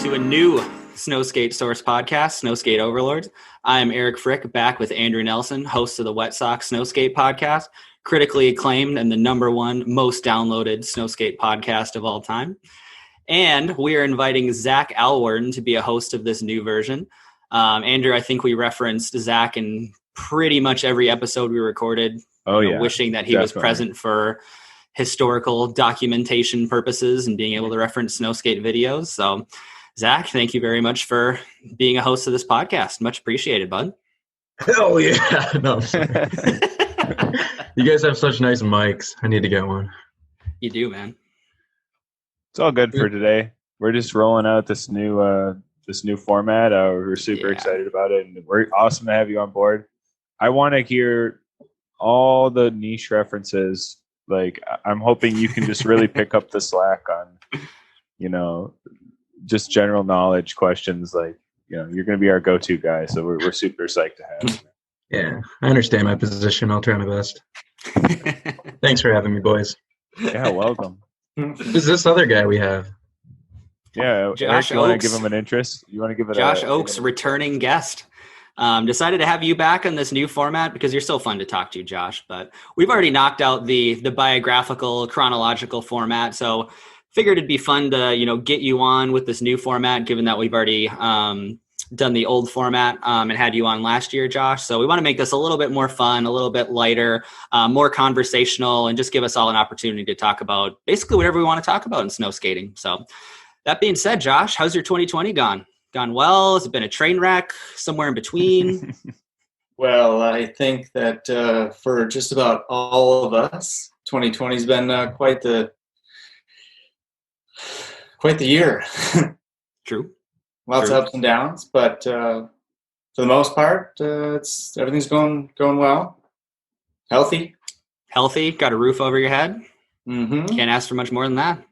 to a new Snowskate Source podcast, Snowskate Overlords. I'm Eric Fryc, back with Andrew Nelson, host of the Wet Sox Snowskate podcast, critically acclaimed and the #1 most downloaded Snowskate podcast of all time. And we are inviting Zack Alworden to be a host of this new version. Andrew, I think we referenced Zack in pretty much every episode we recorded. Wishing that he was present for historical documentation purposes and being able to reference Snowskate videos. So, Zack, thank you very much for being a host of this podcast. Much appreciated, bud. Hell yeah. No, I'm sorry. You guys have such nice mics. I need to get one. You do, man. It's all good for today. We're just rolling out this new format. We're super excited about it, and we're awesome to have you on board. I want to hear all the niche references. Like, I'm hoping you can just really pick up the slack on, just general knowledge questions. Like, you're going to be our go-to guy. So we're super psyched to have you. Yeah, I understand my position. I'll try my best. Thanks for having me, boys. Yeah, welcome. Who's this other guy we have? Yeah, Josh Eric, you want to Oakes. give him an interest? You want to give it Josh Oakes, returning guest. Decided to have you back on this new format because you're so fun to talk to, Josh. But we've already knocked out the biographical, chronological format. So figured it'd be fun to, get you on with this new format, given that we've already done the old format and had you on last year, Josh. So we want to make this a little bit more fun, a little bit lighter, more conversational, and just give us all an opportunity to talk about basically whatever we want to talk about in snow skating. So that being said, Josh, how's your 2020 gone? Gone well? Has it been a train wreck? Somewhere in between? Well, I think that for just about all of us, 2020's been quite the year. True. Lots of ups and downs, but for the most part, everything's going well. Healthy. Got a roof over your head. Mm-hmm. Can't ask for much more than that.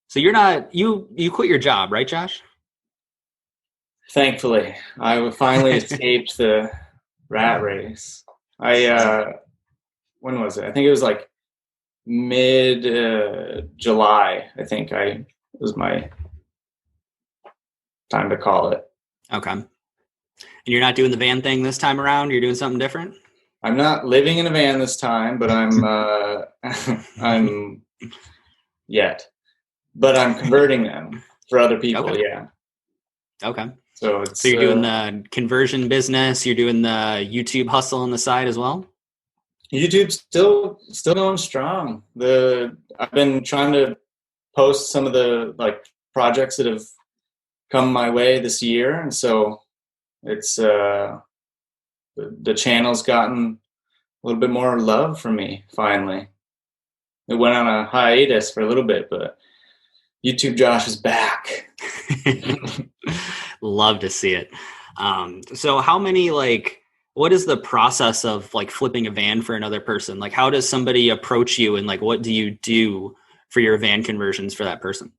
So you're not you quit your job, right, Josh? Thankfully, I finally escaped the rat race. When was it? I think it was like mid-July. I think it was my time to call it. Okay. And you're not doing the van thing this time around? You're doing something different? I'm not living in a van this time, but I'm but I'm converting them for other people. Okay. Yeah. Okay. So you're doing the conversion business. You're doing the YouTube hustle on the side as well. YouTube's still going strong. I've been trying to post some of the projects that have come my way this year, and so it's the channel's gotten a little bit more love from me finally. It went on a hiatus for a little bit, but YouTube Josh is back. Love to see it. So how many, what is the process of flipping a van for another person? Like, how does somebody approach you, and what do you do for your van conversions for that person?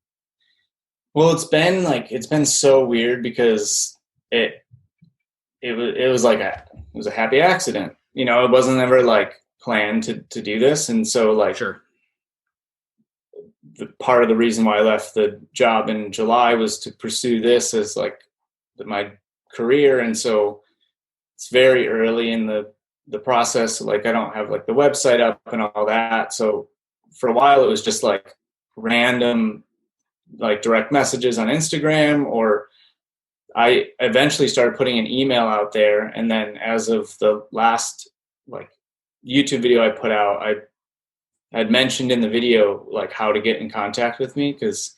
Well, it's been so weird because it was a happy accident. It wasn't ever planned to do this. And so sure. Part of the reason why I left the job in July was to pursue this as my career. And so it's very early in the process. I don't have the website up and all that. So for a while it was just random, direct messages on Instagram, or I eventually started putting an email out there. And then as of the last YouTube video I put out, I'd mentioned in the video how to get in contact with me, because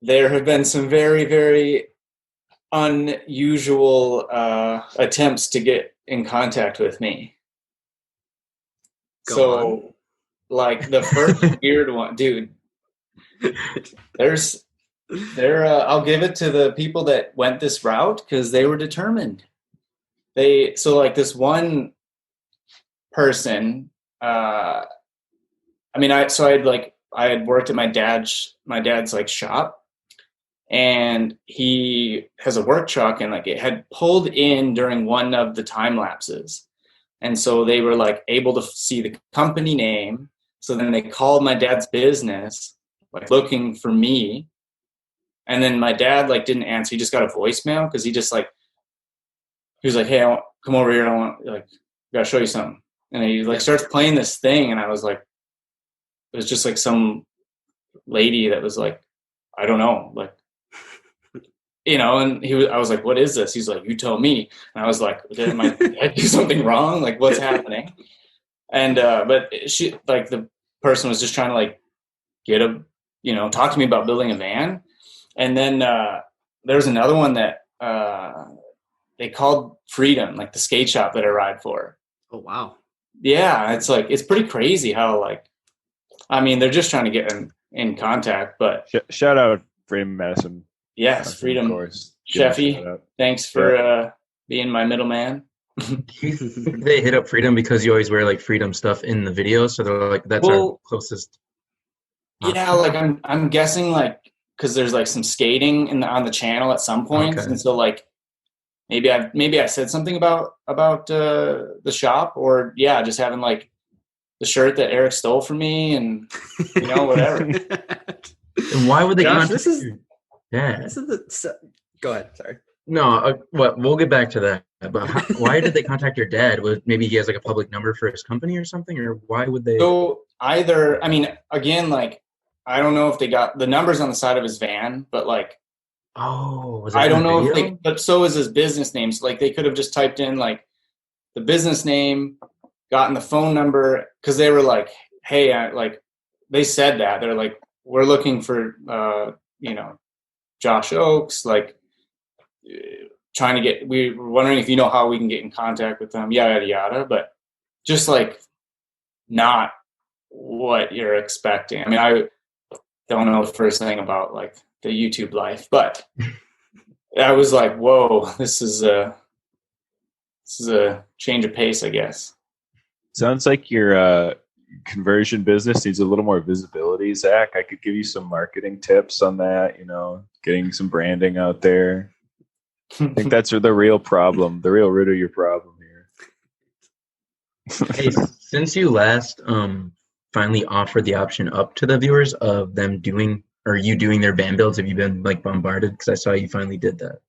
there have been some very, very unusual attempts to get in contact with me. Go on. The first weird one, dude, I'll give it to the people that went this route, because they were determined. This one person, I had worked at my dad's shop, and he has a work truck, and it had pulled in during one of the time lapses. And so they were able to see the company name. So then they called my dad's business, looking for me. And then my dad like didn't answer. He just got a voicemail because he was like, hey, come over here. Gotta show you something. And he like starts playing this thing. And I was like, it was just like some lady that was like, I don't know, like, and I was like, what is this? He's like, you tell me. And I was like, did I do something wrong? Like, what's happening? And, but she, like, the person was just trying to like talk to me about building a van. And then, there's another one that, they called Freedom, like the skate shop that I ride for. Oh, wow. Yeah. It's like, it's pretty crazy how like, I mean, they're just trying to get in contact, but shout out Freedom Medicine. Yes, Freedom. Of course. Sheffy, thanks for being my middleman. They hit up Freedom because you always wear like Freedom stuff in the video, so they're like, that's our closest. Yeah, like I'm guessing like because there's like some skating on the channel at some points, and so like maybe I said something about the shop, or just having like the shirt that Eric stole from me, and whatever. And why would they contact you? Yeah. This is go ahead. Sorry. No, we'll get back to that. But why did they contact your dad? Maybe he has like a public number for his company or something, or why would they? So either, I mean, again, like I don't know if they got the numbers on the side of his van, but like, I don't know if but so is his business names. Like they could have just typed in like the business name, gotten the phone number, because they were like, hey, they said that they're like, we're looking for Josh Oakes, like we were wondering if you know how we can get in contact with them, yada yada, but just like not what you're expecting. I mean, I don't know the first thing about like the YouTube life, but I was like, whoa, this is a change of pace, I guess. Sounds like your conversion business needs a little more visibility, Zach. I could give you some marketing tips on that, getting some branding out there. I think that's the real problem, the real root of your problem here. Hey, since you last finally offered the option up to the viewers of them doing their van builds, have you been like bombarded? Because I saw you finally did that.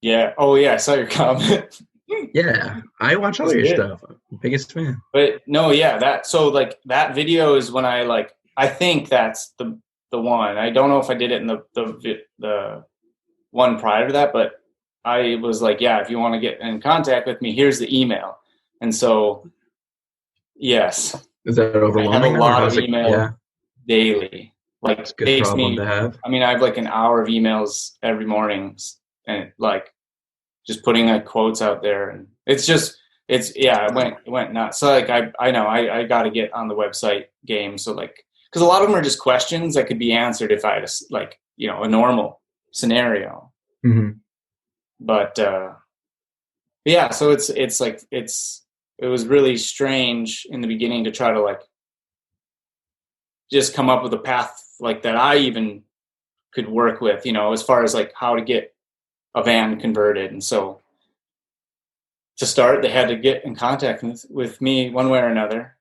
Yeah. Oh yeah, I saw your comment. Yeah, I watch all your stuff. I'm the biggest fan. But no, yeah, that video is when I think that's the one. I don't know if I did it in the one prior to that, but I was like, yeah, if you want to get in contact with me, here's the email. And so, yes. Is that overwhelming? I have a lot of email daily. Like, it's a good problem to have. I mean, I have like an hour of emails every morning, and like just putting like quotes out there, and it went nuts. So like I know I got to get on the website game. So like, because a lot of them are just questions that could be answered if I had a normal scenario. Mm-hmm. But yeah, so it was really strange in the beginning to try to like just come up with a path like that I even could work with, as far as like how to get a van converted. And so to start, they had to get in contact with me one way or another.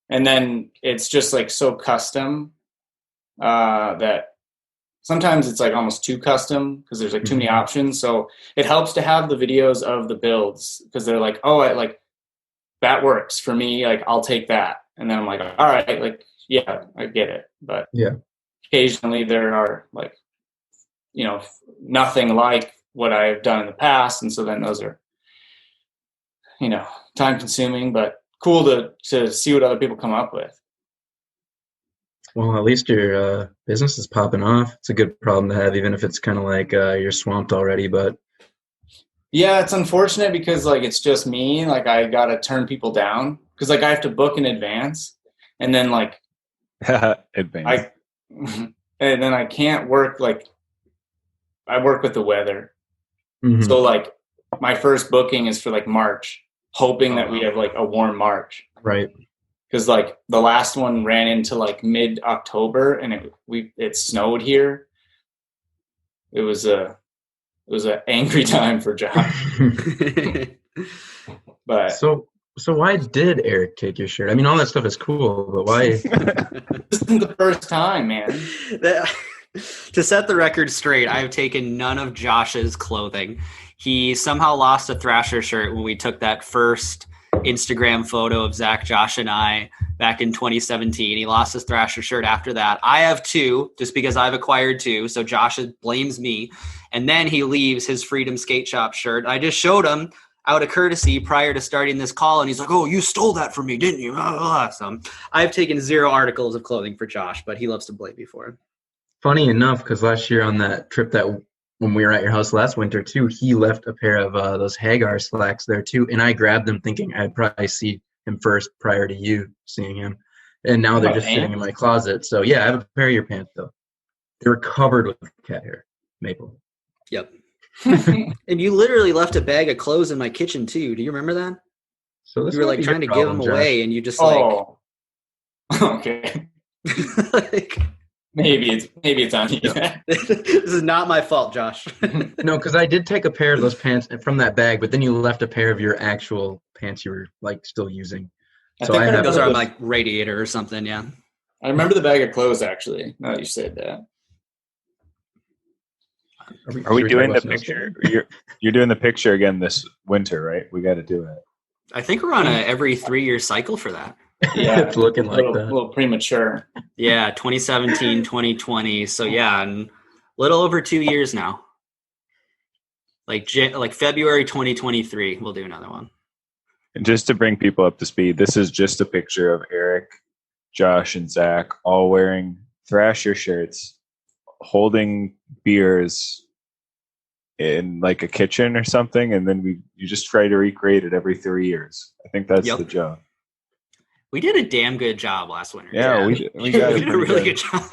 And then it's just like so custom that sometimes it's like almost too custom because there's like too many options. So it helps to have the videos of the builds because they're like, oh, that works for me. Like, I'll take that. And then I'm like, all right, like, yeah, I get it. But yeah, occasionally there are like, nothing like what I've done in the past. And so then those are, time consuming, but cool to see what other people come up with. Well, at least your business is popping off. It's a good problem to have, even if it's kind of like you're swamped already. But yeah, it's unfortunate because like it's just me. Like I got to turn people down because like I have to book in advance, and then like advance. And then I can't work. Like I work with the weather, so like my first booking is for like March, hoping that we have like a warm March, right? Because like the last one ran into like mid-October, and it snowed here. It was an angry time for Josh. But so why did Eric take your shirt? I mean, all that stuff is cool, but why? This isn't the first time, man. To set the record straight, I have taken none of Josh's clothing. He somehow lost a Thrasher shirt when we took that first Instagram photo of Zach, Josh, and I back in 2017. He lost his Thrasher shirt after that. I have two, just because I've acquired two, so Josh blames me. And then he leaves his Freedom Skate Shop shirt. I just showed him out of courtesy prior to starting this call, and he's like, "Oh, you stole that from me, didn't you?" So I've taken 0 articles of clothing for Josh, but he loves to blame me for it. Funny enough, because last year on that trip when we were at your house last winter too, he left a pair of those Hagar slacks there too, and I grabbed them thinking I'd probably see him first prior to you seeing him, and now they're just sitting in my closet. So yeah, I have a pair of your pants though. They were covered with cat hair, maple. Yep. And you literally left a bag of clothes in my kitchen too. Do you remember that? So this you were like trying to give them away, and you just like, okay, like, maybe it's on you. This is not my fault, Josh. No, because I did take a pair of those pants from that bag, but then you left a pair of your actual pants you were like still using. So I think those are on like radiator or something. Yeah, I remember the bag of clothes actually. Now that you said that. Are we doing the picture? You're doing the picture again this winter, right? We got to do it. I think we're on a every 3-year cycle for that. Yeah, it's looking like that. A little premature. Yeah, 2017, 2020. So yeah, and a little over 2 years now. Like February 2023, we'll do another one. And just to bring people up to speed, this is just a picture of Eric, Josh, and Zach all wearing Thrasher shirts, holding beers in like a kitchen or something, and then you just try to recreate it every 3 years. I think that's the job. We did a damn good job last winter. Yeah, we did a really good job.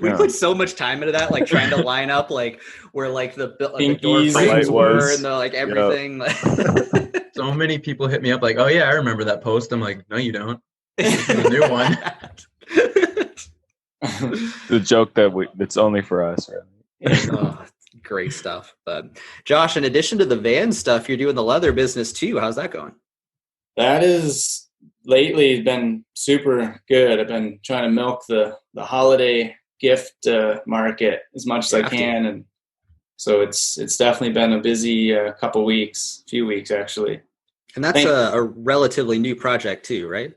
We put so much time into that, like trying to line up like where like the door frames were and the like everything. Yep. So many people hit me up like, "Oh yeah, I remember that post." I'm like, "No, you don't. It's a new one." The joke that's only for us, right? Oh, great stuff. But Josh, in addition to the van stuff, you're doing the leather business too. How's that going? That is lately been super good. I've been trying to milk the holiday gift market as much as I can, and so it's definitely been a busy few weeks actually. And that's a relatively new project too, right?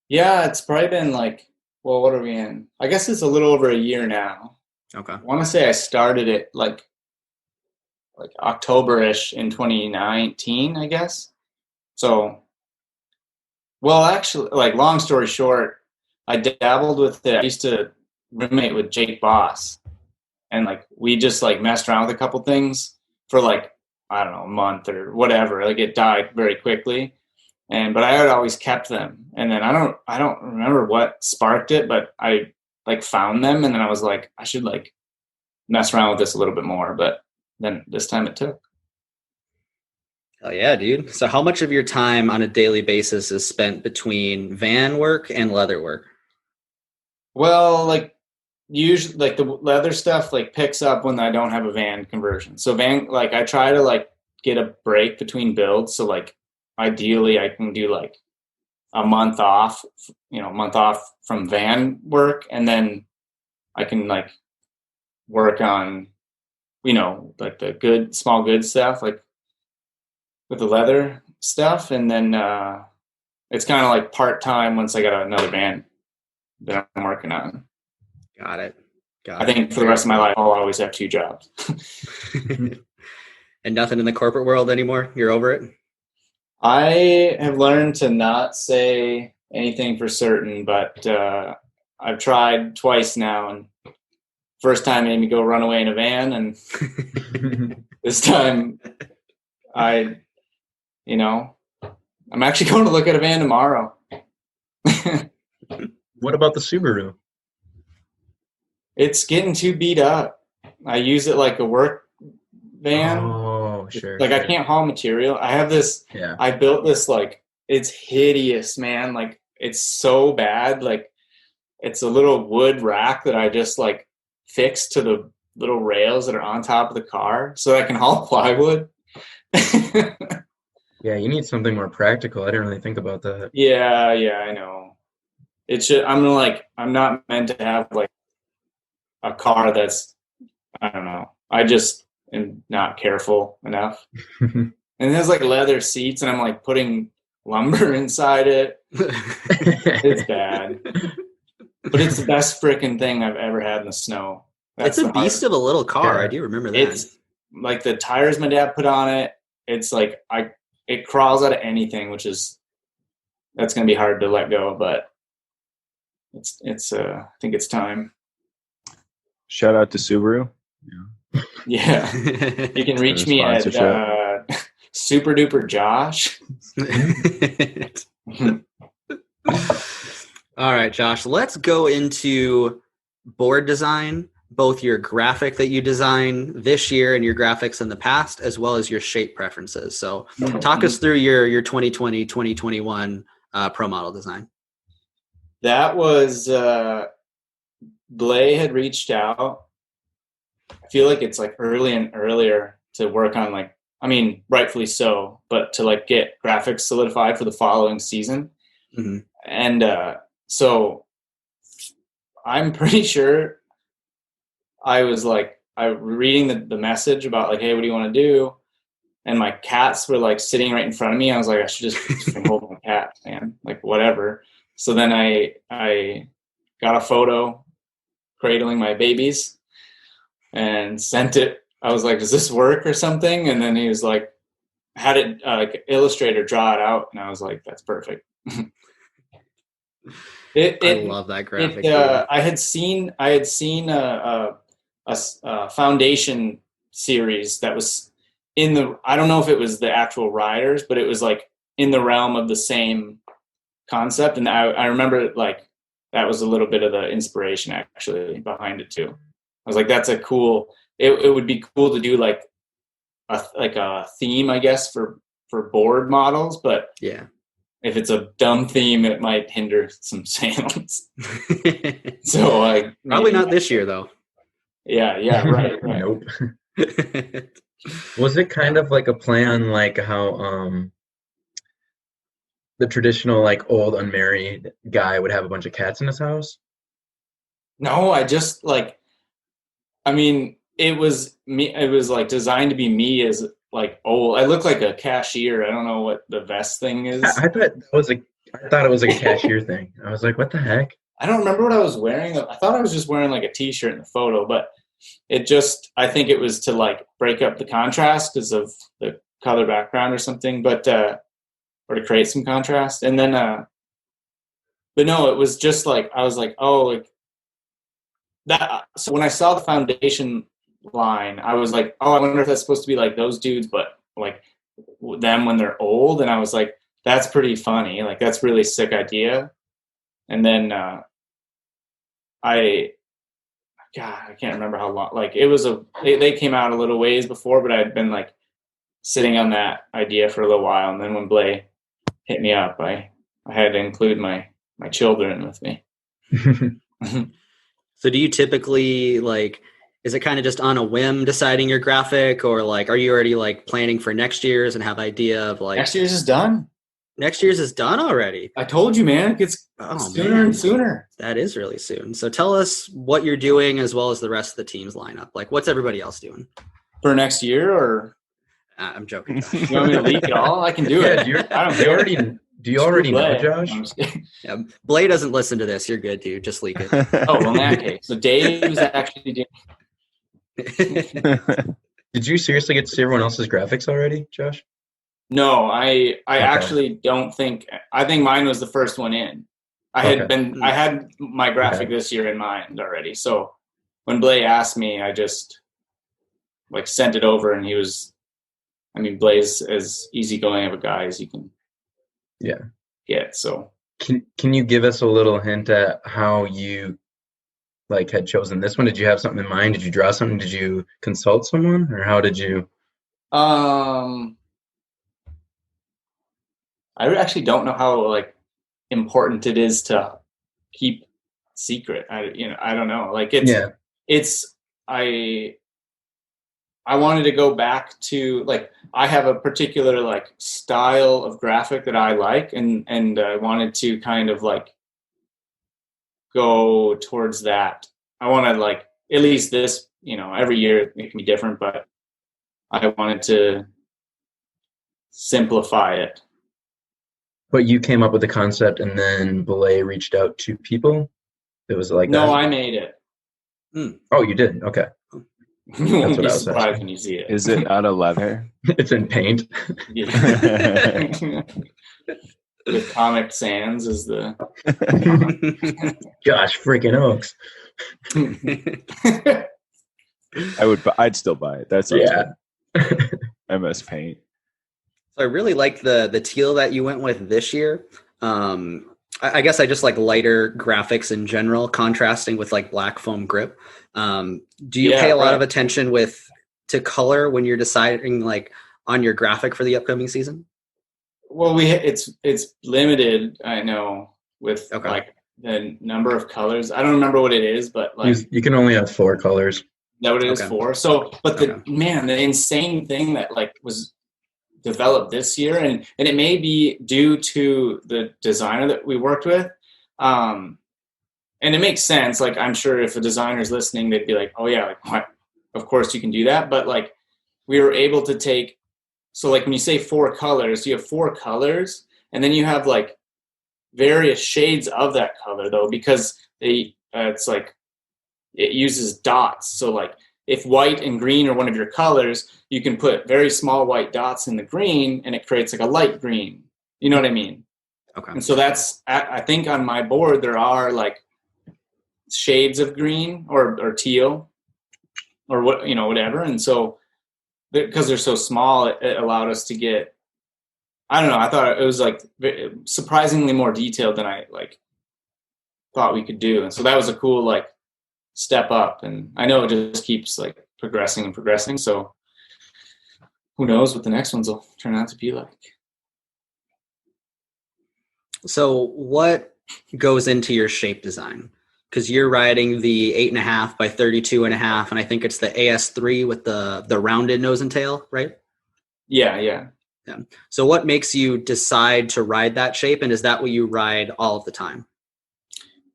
Yeah, it's probably been like, well, what are we in? I guess it's a little over a year now. Okay. I want to say I started it like October-ish in 2019, I guess. So, well, actually, like long story short, I dabbled with it. I used to roommate with Jake Boss, and like we just like messed around with a couple things for like, I don't know, a month or whatever. Like it died very quickly. But I had always kept them, and then I don't remember what sparked it, but I like found them, and then I was like, I should like mess around with this a little bit more. But then this time it took. Oh yeah, dude. So how much of your time on a daily basis is spent between van work and leather work? Well, like usually, like the leather stuff like picks up when I don't have a van conversion. So van, like I try to like get a break between builds. So like, ideally I can do like a month off from van work, and then I can like work on, like the good small good stuff, like with the leather stuff. And then it's kind of like part-time once I got another van that I'm working on. Got it. I think for the rest of my life, I'll always have 2 jobs. And nothing in the corporate world anymore? You're over it? I have learned to not say anything for certain, but I've tried twice now, and first time made me go run away in a van, and this time I'm actually going to look at a van tomorrow. What about the Subaru? It's getting too beat up. I use it like a work van. Oh, sure. Like I can't haul material. I have this. Yeah. I built this like it's hideous, man. Like it's so bad. Like it's a little wood rack that I just like fixed to the little rails that are on top of the car, so I can haul plywood. Yeah, you need something more practical. I didn't really think about that. Yeah, I know. It should. I'm not meant to have like a car that's, I don't know. I just am not careful enough. And it has like leather seats, and I'm like putting lumber inside it. It's bad. But it's the best freaking thing I've ever had in the snow. It's a beast of a little car. I do remember that. It's like the tires my dad put on it. It's like it crawls out of anything, that's going to be hard to let go, but it's I think it's time. Shout out to Subaru. Yeah. You can reach me at Super Duper Josh. All right, Josh, let's go into board design, both your graphic that you design this year and your graphics in the past, as well as your shape preferences. So talk us through your 2020, 2021 pro model design. That was, Blay had reached out. I feel like it's like early and earlier to work on like, I mean, rightfully so, but to like get graphics solidified for the following season. Mm-hmm. And so I'm pretty sure I was like, reading the message about like, hey, what do you want to do? And my cats were like sitting right in front of me. I was like, I should just hold my cat, man, like whatever. So then I got a photo cradling my babies and sent it. I was like, does this work or something? And then he was like, had it like Illustrator draw it out. And I was like, that's perfect. I love that graphic. I had seen a foundation series that was I don't know if it was the actual riders, but it was like in the realm of the same concept. And I remember like that was a little bit of the inspiration actually behind it too. I was like, that's a cool, it would be cool to do like a theme, I guess, for board models, but yeah, if it's a dumb theme, it might hinder some sales. So probably not this year though. Yeah, right. Nope. Was it kind of like a play on like how the traditional like old unmarried guy would have a bunch of cats in his house? No, I just like, I mean, it was me. It was like designed to be me as like old. I look like a cashier. I don't know what the vest thing is. I thought it was like a cashier thing. I was like, what the heck? I don't remember what I was wearing. I thought I was just wearing like a t-shirt in the photo, but I think it was to like break up the contrast because of the color background or something, but, or to create some contrast. And then, but no, it was just like, I was like, oh, like that. So when I saw the foundation line, I was like, oh, I wonder if that's supposed to be like those dudes, but like them when they're old. And I was like, that's pretty funny. Like, that's really sick idea. And then, I can't remember how long, like it was they came out a little ways before, but I'd been like sitting on that idea for a little while. And then when Blay hit me up, I had to include my children with me. So do you typically like, is it kind of just on a whim deciding your graphic, or like, are you already like planning for next year's and have idea of like next year's is done? Next year's is done already. I told you, man. It gets sooner and sooner. That is really soon. So tell us what you're doing as well as the rest of the team's lineup. Like, what's everybody else doing for next year? Or I'm joking, Josh. You want me to leak it all? I can do it. Do you already know, Josh? Yeah, Blay doesn't listen to this. You're good, dude. Just leak it. Oh, well, in that case. So Dave was actually doing. Did you seriously get to see everyone else's graphics already, Josh? No, I actually don't think. I think mine was the first one in. I had my graphic this year in mind already. So when Blay asked me, I just like sent it over, and he was. I mean, Blay's as easygoing of a guy as you can. Get. So can you give us a little hint at how you like had chosen this one? Did you have something in mind? Did you draw something? Did you consult someone, or how did you? I actually don't know how like important it is to keep secret. I don't know. Like I wanted to go back to like, I have a particular like style of graphic that I like, and I wanted to kind of like go towards that. I want to like at least this, every year it can be different, but I wanted to simplify it. But you came up with the concept, and then Belay reached out to people. It was like no, that? I made it. Oh, you did? Okay. You won't That's what be I was surprised asking. when you see it. Is it out of leather? It's in paint. Yeah. With Comic Sans is the Gosh, freaking Oaks. I'd still buy it. That's MS Paint. So I really like the teal that you went with this year. I guess I just like lighter graphics in general, contrasting with like black foam grip. Do you pay a lot of attention to color when you're deciding like on your graphic for the upcoming season? Well, it's limited, I know, with like the number of colors. I don't remember what it is, but like you can only have 4 colors. Is that what it is for? So, but the insane thing that like was developed this year, and it may be due to the designer that we worked with, and it makes sense. Like, I'm sure if a designer's listening, they'd be like, "Oh yeah, like what? Of course you can do that." But like, we were able to take. So like when you say 4 colors, you have 4 colors, and then you have like various shades of that color though, because it's like it uses dots. So like if white and green are one of your colors, you can put very small white dots in the green, and it creates like a light green. You know what I mean? Okay. And so I think on my board there are like shades of green or teal or whatever, and so. Because they're so small, it allowed us to get, I don't know, I thought it was like surprisingly more detailed than I like thought we could do. And so that was a cool like step up. And I know it just keeps like progressing and progressing. So who knows what the next ones will turn out to be like. So what goes into your shape design? Because you're riding the 8.5 by 32.5, and I think it's the AS3 with the rounded nose and tail, right? Yeah. So what makes you decide to ride that shape, and is that what you ride all of the time?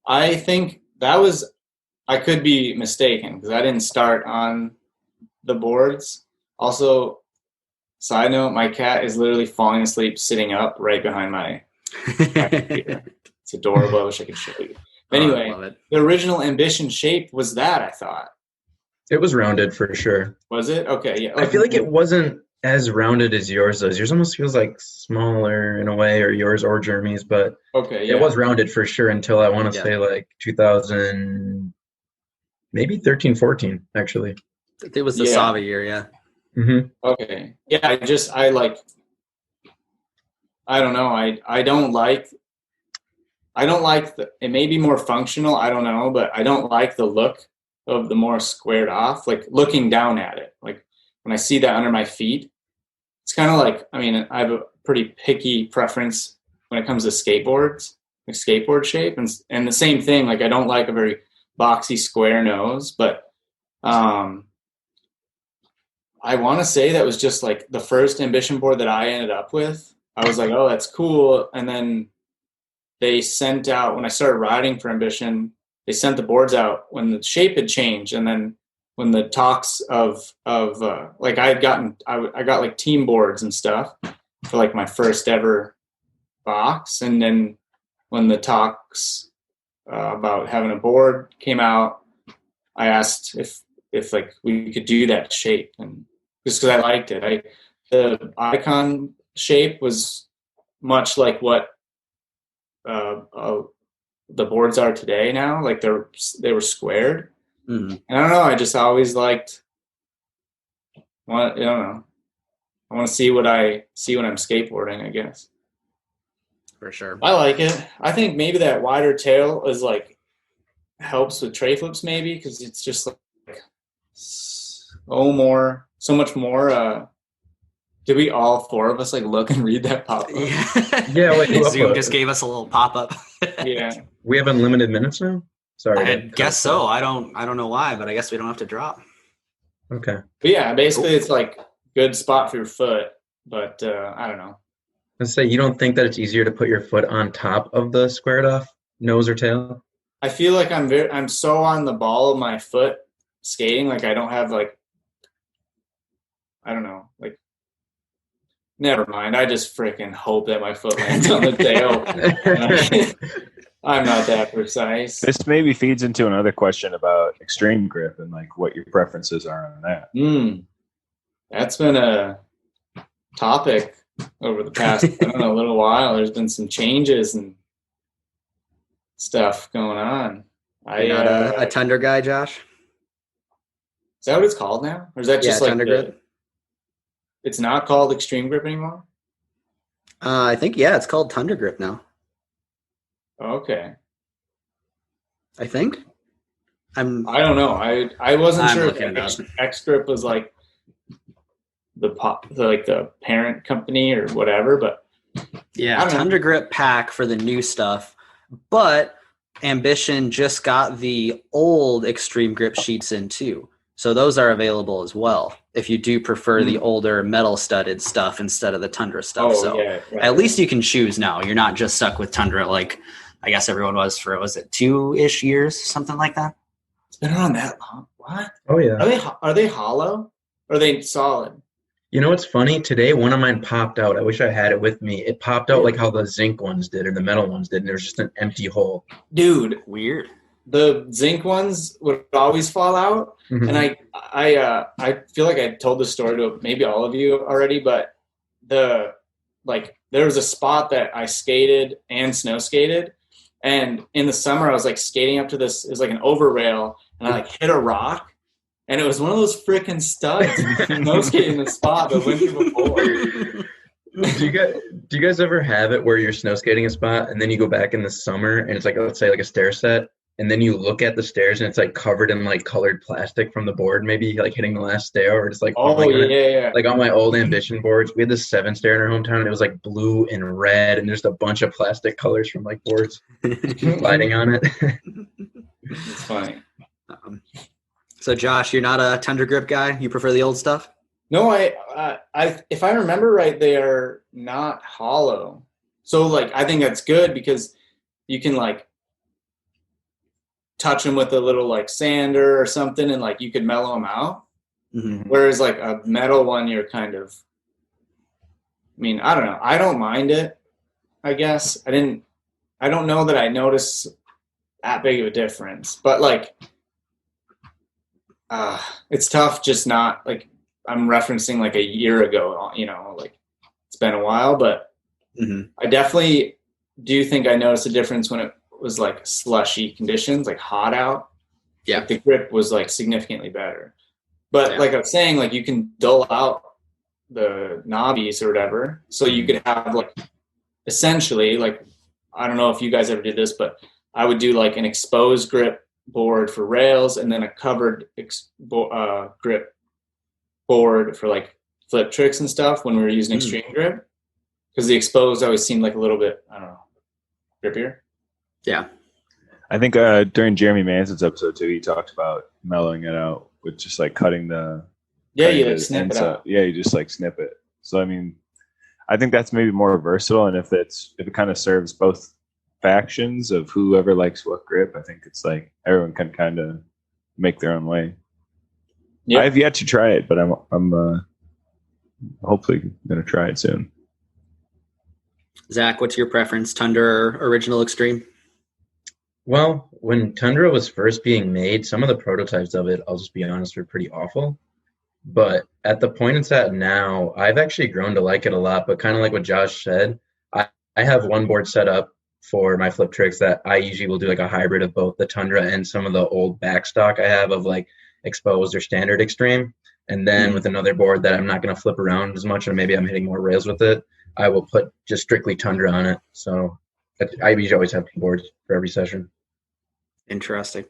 I think I could be mistaken because I didn't start on the boards. Also, side note, my cat is literally falling asleep sitting up right behind my computer. It's adorable. I wish I could show you. Anyway, the original Ambition shape was that, I thought. It was rounded for sure. Was it? Okay, yeah. I feel like it wasn't as rounded as yours, though. Yours almost feels like smaller in a way, or yours or Jeremy's, but it was rounded for sure until I want to say like 2000, maybe 13, 14, actually. It was the Sava year, yeah. Mm-hmm. Okay. Yeah, I don't know. I don't like it may be more functional, I don't know, but I don't like the look of the more squared off, like looking down at it. Like when I see that under my feet, it's kind of like, I mean, I have a pretty picky preference when it comes to skateboards, like skateboard shape. And the same thing, like I don't like a very boxy square nose, but I want to say that was just like the first Ambition board that I ended up with. I was like, oh, that's cool. And then they sent out, when I started riding for Ambition, they sent the boards out when the shape had changed. And then when the talks of like I got like team boards and stuff for like my first ever box. And then when the talks about having a board came out, I asked if like we could do that shape, and just because I liked it. The icon shape was much like what the boards are today now. Like they were squared. Mm-hmm. And I don't know, I just always liked, I don't know, I want to see what I see when I'm skateboarding, I guess. For sure. I like it. I think maybe that wider tail is like helps with tray flips, maybe, because it's just like so much more. Did we all 4 of us like look and read that pop up? Yeah, like Zoom just gave us a little pop up. Yeah. We have unlimited minutes now? Sorry. I guess so. I don't know why, but I guess we don't have to drop. Okay. But yeah, basically it's like good spot for your foot, but I don't know. Let's say you don't think that it's easier to put your foot on top of the squared off nose or tail? I feel like I'm so on the ball of my foot skating. Like I don't have like, I don't know, like, never mind. I just freaking hope that my foot lands on the tail. I'm not that precise. This maybe feeds into another question about Xtreme Grip and like what your preferences are on that. That's been a topic over the past, I don't know, a little while. There's been some changes and stuff going on. You're not a Tundra guy, Josh? Is that what it's called now? Or is that just like Tundra Grip? It's not called Xtreme Grip anymore? I think, it's called Tundra Grip now. Okay. I think. I don't know. I wasn't sure if X Grip was like the parent company or whatever, but Tundra Grip pack for the new stuff. But Ambition just got the old Xtreme Grip sheets in too. So those are available as well if you do prefer the older metal studded stuff instead of the Tundra stuff. At least you can choose now. You're not just stuck with Tundra like I guess everyone was for, was it 2-ish years, something like that? It's been around that long. What? Oh yeah. Are they hollow? Or are they solid? You know what's funny? Today one of mine popped out. I wish I had it with me. It popped out like how the zinc ones did or the metal ones did, and there was just an empty hole. Dude, weird. The zinc ones would always fall out, and I feel like I told the story to maybe all of you already, but there was a spot that I skated and snow skated, and in the summer I was like skating up to this. It was like an over rail, and I like hit a rock, and it was one of those freaking studs snow skating the spot the winter before. Do you guys ever have it where you're snow skating a spot and then you go back in the summer and it's like, let's say like a stair set, and then you look at the stairs and it's like covered in like colored plastic from the board, maybe like hitting the last stair or just like like on my old Ambition boards, we had this 7-stair in our hometown and it was like blue and red and just a bunch of plastic colors from like boards sliding on it. It's funny. So Josh, you're not a Tundra Grip guy? You prefer the old stuff? No, I if I remember right, they are not hollow. So like I think that's good because you can like touch them with a little like sander or something and like you could mellow them out. Whereas like a metal one, you're kind of, I mean, I don't know. I don't mind it, I guess. I don't know that I notice that big of a difference, but like, it's tough just not like, I'm referencing like a year ago, you know, like it's been a while, but I definitely do think I noticed a difference when it was like slushy conditions, like hot out. Yeah. Like the grip was like significantly better. But like I was saying, like you can dull out the knobbies or whatever. So you could have like essentially like, I don't know if you guys ever did this, but I would do like an exposed grip board for rails and then a covered grip board for like flip tricks and stuff when we were using Xtreme Grip. Because the exposed always seemed like a little bit, I don't know, grippier. Yeah. I think during Jeremy Manson's episode too, he talked about mellowing it out with just like cutting the you like snip it out. Yeah, you just like snip it. So I mean, I think that's maybe more versatile, and if it kind of serves both factions of whoever likes what grip, I think it's like everyone can kind of make their own way. Yeah. I've yet to try it, but I'm hopefully gonna try it soon. Zach, what's your preference, Tundra or original Xtreme? Well, when Tundra was first being made, some of the prototypes of it, I'll just be honest, were pretty awful. But at the point it's at now, I've actually grown to like it a lot. But kind of like what Josh said, I have one board set up for my flip tricks that I usually will do like a hybrid of both the Tundra and some of the old backstock I have of like exposed or standard Xtreme. And then with another board that I'm not going to flip around as much, and maybe I'm hitting more rails with it, I will put just strictly Tundra on it. So I usually always have two boards for every session. Interesting.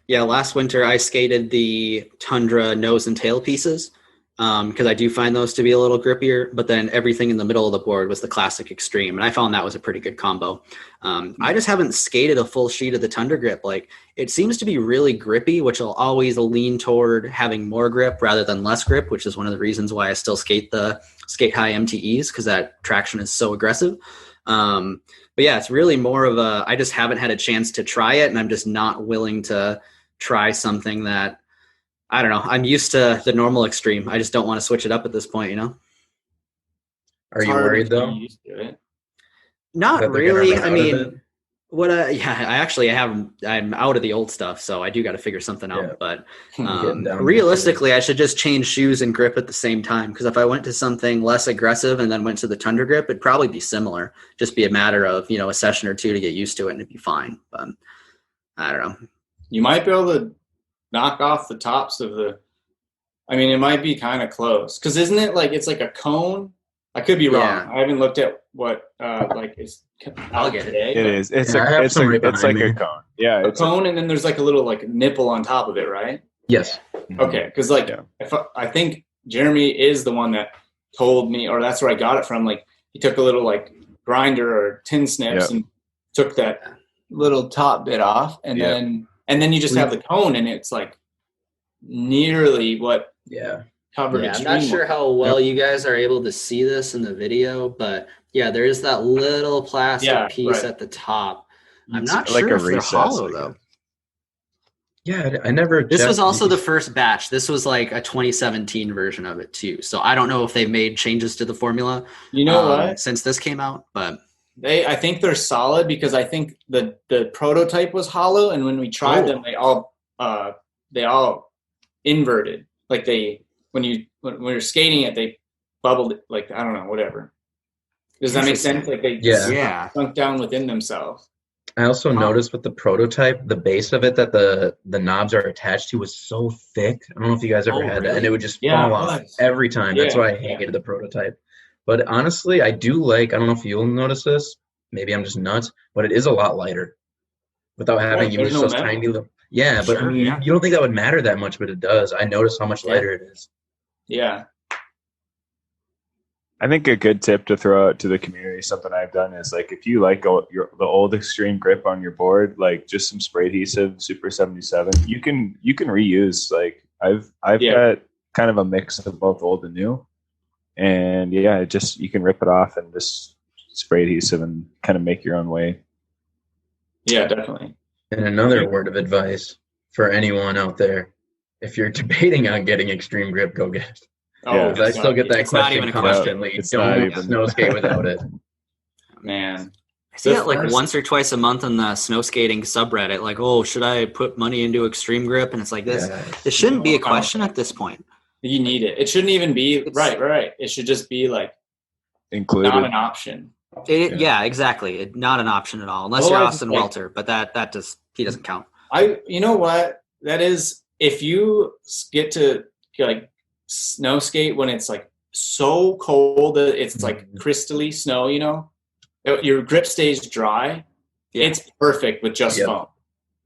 Yeah, last winter I skated the Tundra nose and tail pieces because I do find those to be a little grippier, but then everything in the middle of the board was the classic Xtreme, and I found that was a pretty good combo. I just haven't skated a full sheet of the Tundra grip. Like, it seems to be really grippy, which will always lean toward having more grip rather than less grip, which is one of the reasons why I still skate the Skate High MTEs, because that traction is so aggressive. But yeah, it's really more of a, I just haven't had a chance to try it, and I'm just not willing to try something that I don't know. I'm used to the normal Xtreme. I just don't want to switch it up at this point, you know? Are you worried though? Used to it. Not really. I mean, I'm out of the old stuff, so I do got to figure something out. Yeah. But down realistically, I should just change shoes and grip at the same time, because if I went to something less aggressive and then went to the Tundra grip, it'd probably be similar. Just be a matter of, a session or two to get used to it, and it'd be fine. But I don't know. You might be able to knock off the tops of the. I mean, it might be kind of close, because isn't it like it's like a cone? I could be wrong. Yeah. I haven't looked at what is out today. It is. It's Yeah, like a cone. Yeah, a cone, and then there's like a little like nipple on top of it, right? Yes. Okay, because I think Jeremy is the one that told me, or that's where I got it from. Like he took a little like grinder or tin snips and took that little top bit off, and then you just have the cone, and it's like nearly what covered. Yeah, I'm not sure how well you guys are able to see this in the video, but there is that little plastic piece at the top. I'm not like sure a if they're recess, hollow though. Yeah, I never. This was also the first batch. This was like a 2017 version of it too. So I don't know if they've made changes to the formula. You know what? Since this came out, but I think they're solid, because I think the prototype was hollow, and when we tried them, they all inverted. Like when you're skating it, they bubbled it, like, I don't know, whatever. Does that make sense? Like they sunk down within themselves. I also noticed with the prototype, the base of it that the knobs are attached to was so thick. I don't know if you guys ever had that, and it would just fall off every time. That's why I hated the prototype. But honestly, I do like, I don't know if you'll notice this, maybe I'm just nuts, but it is a lot lighter without having to use those tiny little. Yeah, but I mean, you don't think that would matter that much, but it does. I noticed how much lighter it is. Yeah. I think a good tip to throw out to the community, something I've done, is like if you like the old Xtreme Grip on your board, like just some spray adhesive, Super 77, you can reuse. Like I've got kind of a mix of both old and new, and you can rip it off and just spray adhesive and kind of make your own way. Yeah, definitely. And another word of advice for anyone out there: if you're debating on getting Xtreme Grip, go get it. I still get that question constantly. Don't snow skate without it. Man. I see that like once or twice a month on the snow skating subreddit, like, oh, should I put money into Xtreme Grip? And it's like this. It shouldn't be a question at this point. You need it. It shouldn't even be right. It should just be like included, not an option. Exactly. Not an option at all, unless you're Austin Welter. But he doesn't count. You know what? That is, if you get to like snow skate when it's like so cold that it's like crystally snow, your grip stays dry. It's perfect with just foam.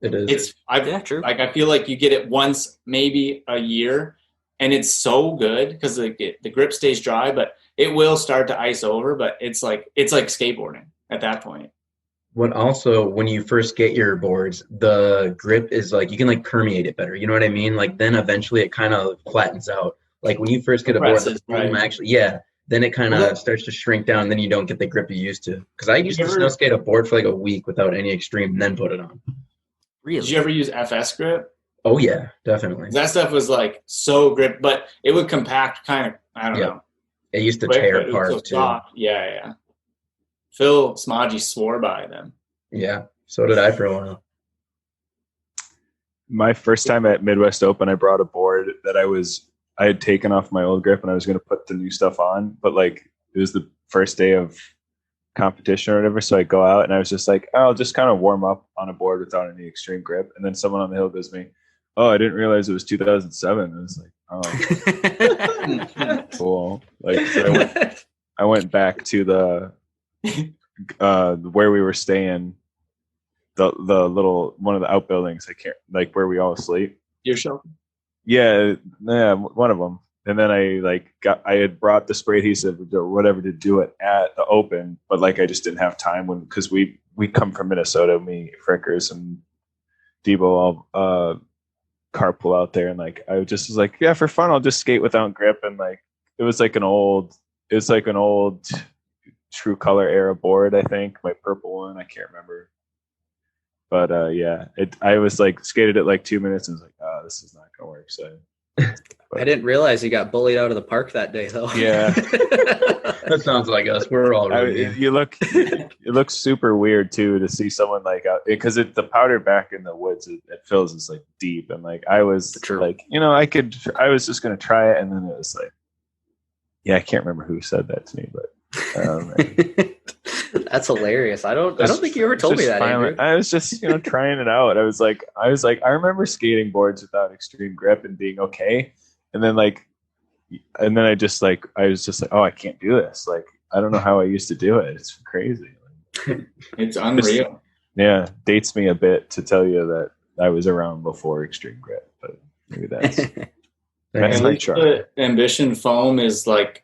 It is. True. Like I feel like you get it once, maybe a year, and it's so good because the grip stays dry, but it will start to ice over. But it's like skateboarding at that point. What also, when you first get your boards, the grip is like you can like permeate it better. You know what I mean? Like then eventually it kind of flattens out. Like when you first get a board, then it kind of starts to shrink down, and then you don't get the grip you used to. Because I used to snow skate a board for like a week without any Xtreme and then put it on. Really? Did you ever use FS grip? Oh, yeah, definitely. That stuff was like so grip, but it would compact kind of, I don't know. It used to tear apart too. Yeah. Phil Smodgy swore by them. Yeah, so did I for a while. My first time at Midwest Open, I brought a board that I had taken off my old grip and I was going to put the new stuff on, but like it was the first day of competition or whatever. So I go out and I was just like, I'll just kind of warm up on a board without any Xtreme Grip. And then someone on the hill goes to me, oh, I didn't realize it was 2007. I was like, oh, cool. Like so I went back to the where we were staying, the little one of the outbuildings. I can't, like where we all sleep. Your shelter? Yeah, one of them. And then I had brought the spray adhesive or whatever to do it at the Open, but like I just didn't have time because we come from Minnesota, me, Frickers, and Debo all carpool out there, and like I just was like, yeah, for fun, I'll just skate without grip, and like it was like an old True Color era board, I think, my purple one, I can't remember. But I was like skated it like 2 minutes and was like, oh, this is not gonna work. So I didn't realize you got bullied out of the park that day, though. Yeah. That sounds like us. We're all it looks super weird too to see someone like out because the powder back in the woods it feels is like deep and like I was like I was just gonna try it and then it was like I can't remember who said that to me but that's hilarious. I don't think you ever told me that. Andrew. I was just trying it out. I was like I remember skating boards without Xtreme Grip and being okay, and then I was just like, oh, I can't do this. Like, I don't know how I used to do it. It's crazy. It's unreal. Yeah, dates me a bit to tell you that I was around before Xtreme Grip, but maybe that's my charm. The Ambition foam is like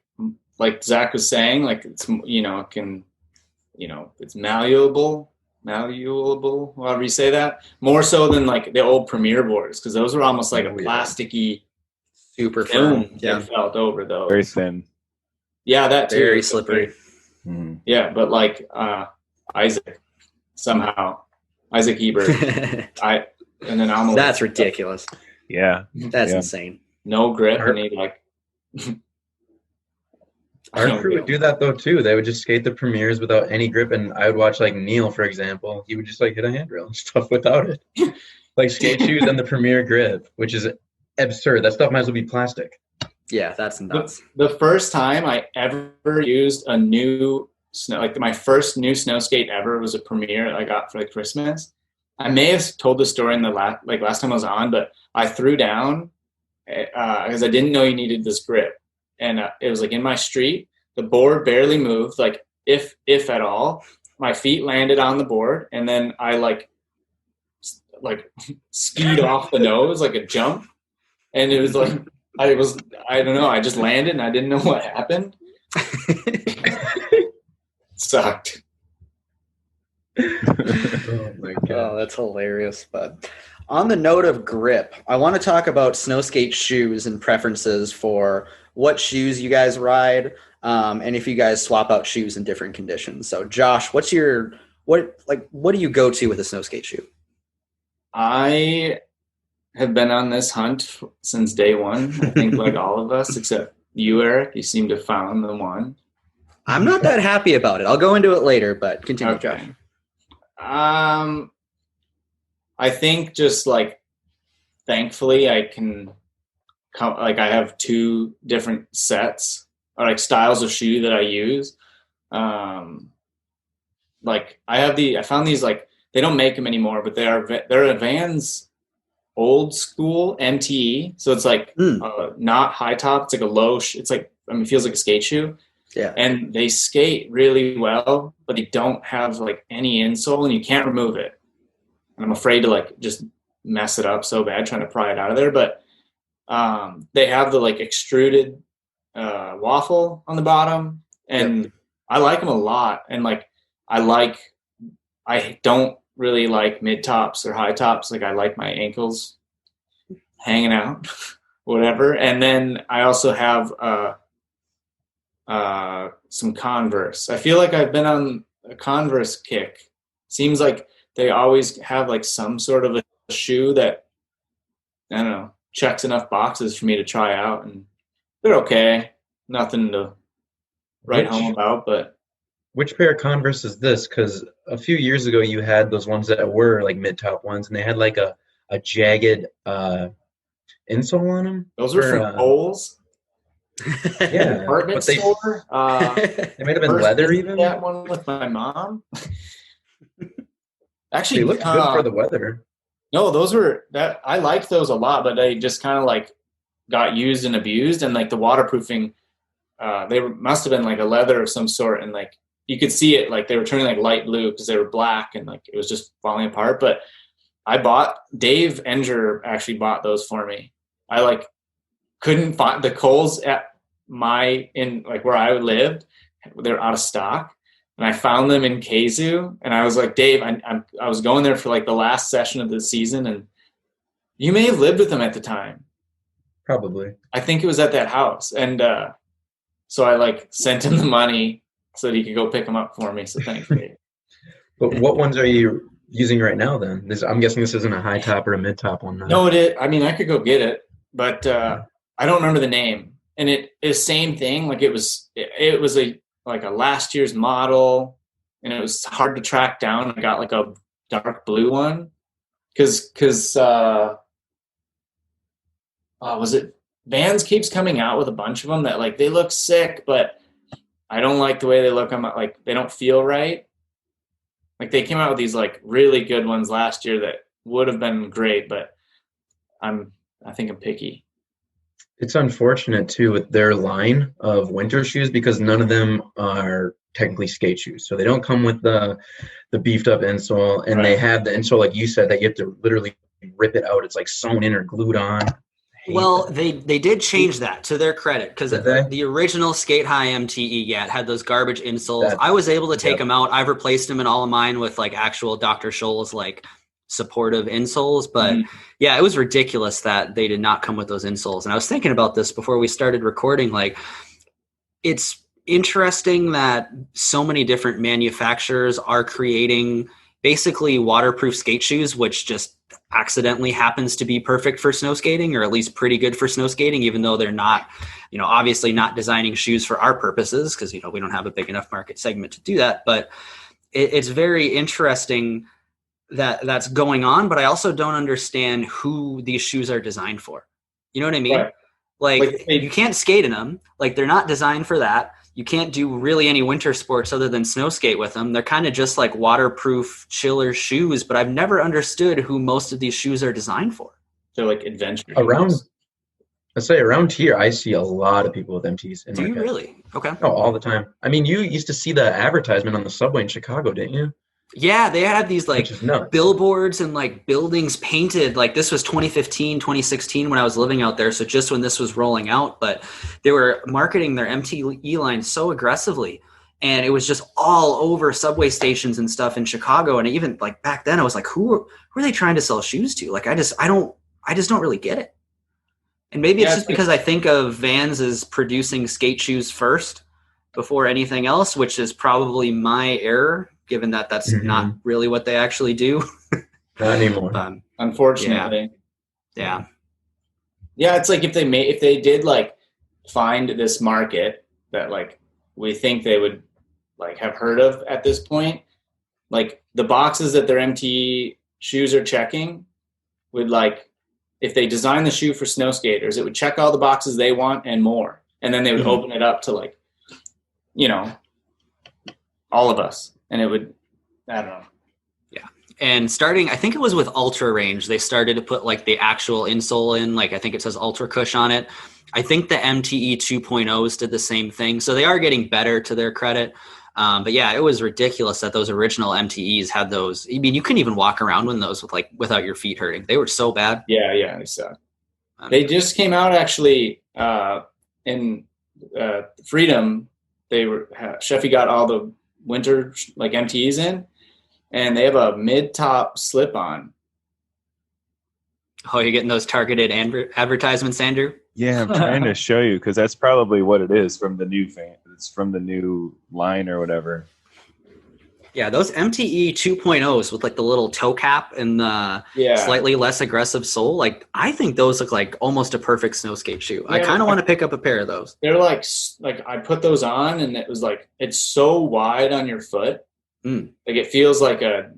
Zach was saying, like it's it's malleable, however you say that. More so than like the old Premier boards, because those were almost like a plasticky. Super firm. Yeah, felt over those. Very thin. Yeah, that too. Very slippery. Mm. Yeah, but like Isaac Hebert. And then I'm that's ridiculous. Yeah, that's insane. No grip, and he like. Our crew would do that though too. They would just skate the premieres without any grip, and I would watch like Neil, for example. He would just like hit a handrail and stuff without it, like skate shoes and the premier grip, which is absurd. That stuff might as well be plastic. Yeah, that's nuts. The first time I ever used a new my first new snow skate ever was a Premier I got for like Christmas. I may have told the story in the last time I was on, but I threw down because I didn't know you needed this grip, and it was like in my street. The board barely moved, like if at all. My feet landed on the board, and then I like skied off the nose like a jump. And it was like, I don't know, I just landed and I didn't know what happened. Sucked. Oh my god. Oh, that's hilarious. But on the note of grip, I want to talk about snow skate shoes and preferences for what shoes you guys ride, and if you guys swap out shoes in different conditions. So Josh, what do you go to with a snow skate shoe? I have been on this hunt since day one. I think like all of us, except you, Eric. You seem to have found the one. I'm not that happy about it. I'll go into it later, but continue, Okay. Josh. I think just like, thankfully I can I have two different sets or like styles of shoe that I use. Like I found these, like, they don't make them anymore, but they're a Vans old school MTE. So it's like not high top. It's like a low. It's like, it feels like a skate shoe. Yeah. And they skate really well, but they don't have like any insole, and you can't remove it. And I'm afraid to like just mess it up so bad trying to pry it out of there. But they have the like extruded waffle on the bottom, and I like them a lot. And like I don't really like mid tops or high tops. Like I like my ankles hanging out, whatever. And then I also have some Converse. I feel like I've been on a Converse kick. Seems like they always have like some sort of a shoe that, I don't know, checks enough boxes for me to try out, and they're okay. Nothing to write home about, but. Which pair of Converse is this? Because a few years ago you had those ones that were like mid-top ones, and they had like a jagged insole on them. Those were from Kohl's. Yeah, Department store. They might have been leather even. That one with my mom. Actually, they looked good for the weather. No, those were that. I liked those a lot, but they just kind of like got used and abused, and like the waterproofing. They must have been like a leather of some sort, and like you could see it, like they were turning like light blue because they were black, and like it was just falling apart. But Dave Enger actually bought those for me. I like couldn't find the Kohl's at where I lived. They're out of stock, and I found them in Kazoo, and I was like, Dave, I was going there for like the last session of the season, and you may have lived with them at the time. Probably. I think it was at that house, and so I like sent him the money so that he could go pick them up for me. So thanks, Dave. But what ones are you using right now then? I'm guessing this isn't a high top or a mid top one. No, it is. I mean, I could go get it. but I don't remember the name. And it is same thing. Like it was a last year's model, and it was hard to track down. I got like a dark blue one because was it Vans keeps coming out with a bunch of them that like they look sick, but I don't like the way they look. I'm like, they don't feel right. Like they came out with these like really good ones last year that would have been great, but I think I'm picky. It's unfortunate too with their line of winter shoes because none of them are technically skate shoes. So they don't come with the beefed up insole, and They have the insole, like you said, that you have to literally rip it out. It's like sewn in or glued on. Well, they did change that, to their credit, because the original Skate High MTE had those garbage insoles. I was able to take them out. I've replaced them in all of mine with like actual Dr. Scholl's like supportive insoles, but it was ridiculous that they did not come with those insoles. And I was thinking about this before we started recording. Like, it's interesting that so many different manufacturers are creating basically waterproof skate shoes, which just accidentally happens to be perfect for snow skating, or at least pretty good for snow skating, even though they're not, obviously not designing shoes for our purposes, because, we don't have a big enough market segment to do that. But it's very interesting that that's going on, but I also don't understand who these shoes are designed for. You know what I mean? Right. Like you can't skate in them. Like, they're not designed for that. You can't do really any winter sports other than snow skate with them. They're kind of just like waterproof chiller shoes, but I've never understood who most of these shoes are designed for. They're like adventure around here, I see a lot of people with MTs. Do you really? Okay. Oh, all the time. I mean, you used to see the advertisement on the subway in Chicago, didn't you? Yeah, they had these like billboards and like buildings painted. Like, this was 2015, 2016 when I was living out there. So just when this was rolling out, but they were marketing their MTE line so aggressively, and it was just all over subway stations and stuff in Chicago. And even like back then I was like, who are they trying to sell shoes to? Like, I just don't really get it. And maybe it's just because I think of Vans as producing skate shoes first before anything else, which is probably my error, given that that's not really what they actually do. Not anymore. Unfortunately. Yeah. Yeah, it's like if they did like find this market that like we think they would like have heard of at this point, like the boxes that their MTE shoes are checking would, like, if they design the shoe for snow skaters, it would check all the boxes they want and more. And then they would open it up to like, all of us. And it would, I don't know. Yeah. And starting, I think it was with Ultra Range, they started to put like the actual insole in, like I think it says Ultra Cush on it. I think the MTE 2.0s did the same thing. So they are getting better, to their credit. But yeah, it was ridiculous that those original MTEs had those. I mean, you couldn't even walk around in those without your feet hurting. They were so bad. Yeah, they suck. They just came out actually in Freedom. Sheffy got all the winter like MTEs in, and they have a mid-top slip-on. Oh, you're getting those targeted advertisements, Andrew? Yeah, I'm trying to show you, because that's probably what it is from the new fan. It's from the new line or whatever. Yeah, those MTE 2.0s with like the little toe cap and the slightly less aggressive sole, like I think those look like almost a perfect snow skate shoe. Yeah, I kind of want to pick up a pair of those. They're like I put those on, and it was like, it's so wide on your foot. Like it feels like a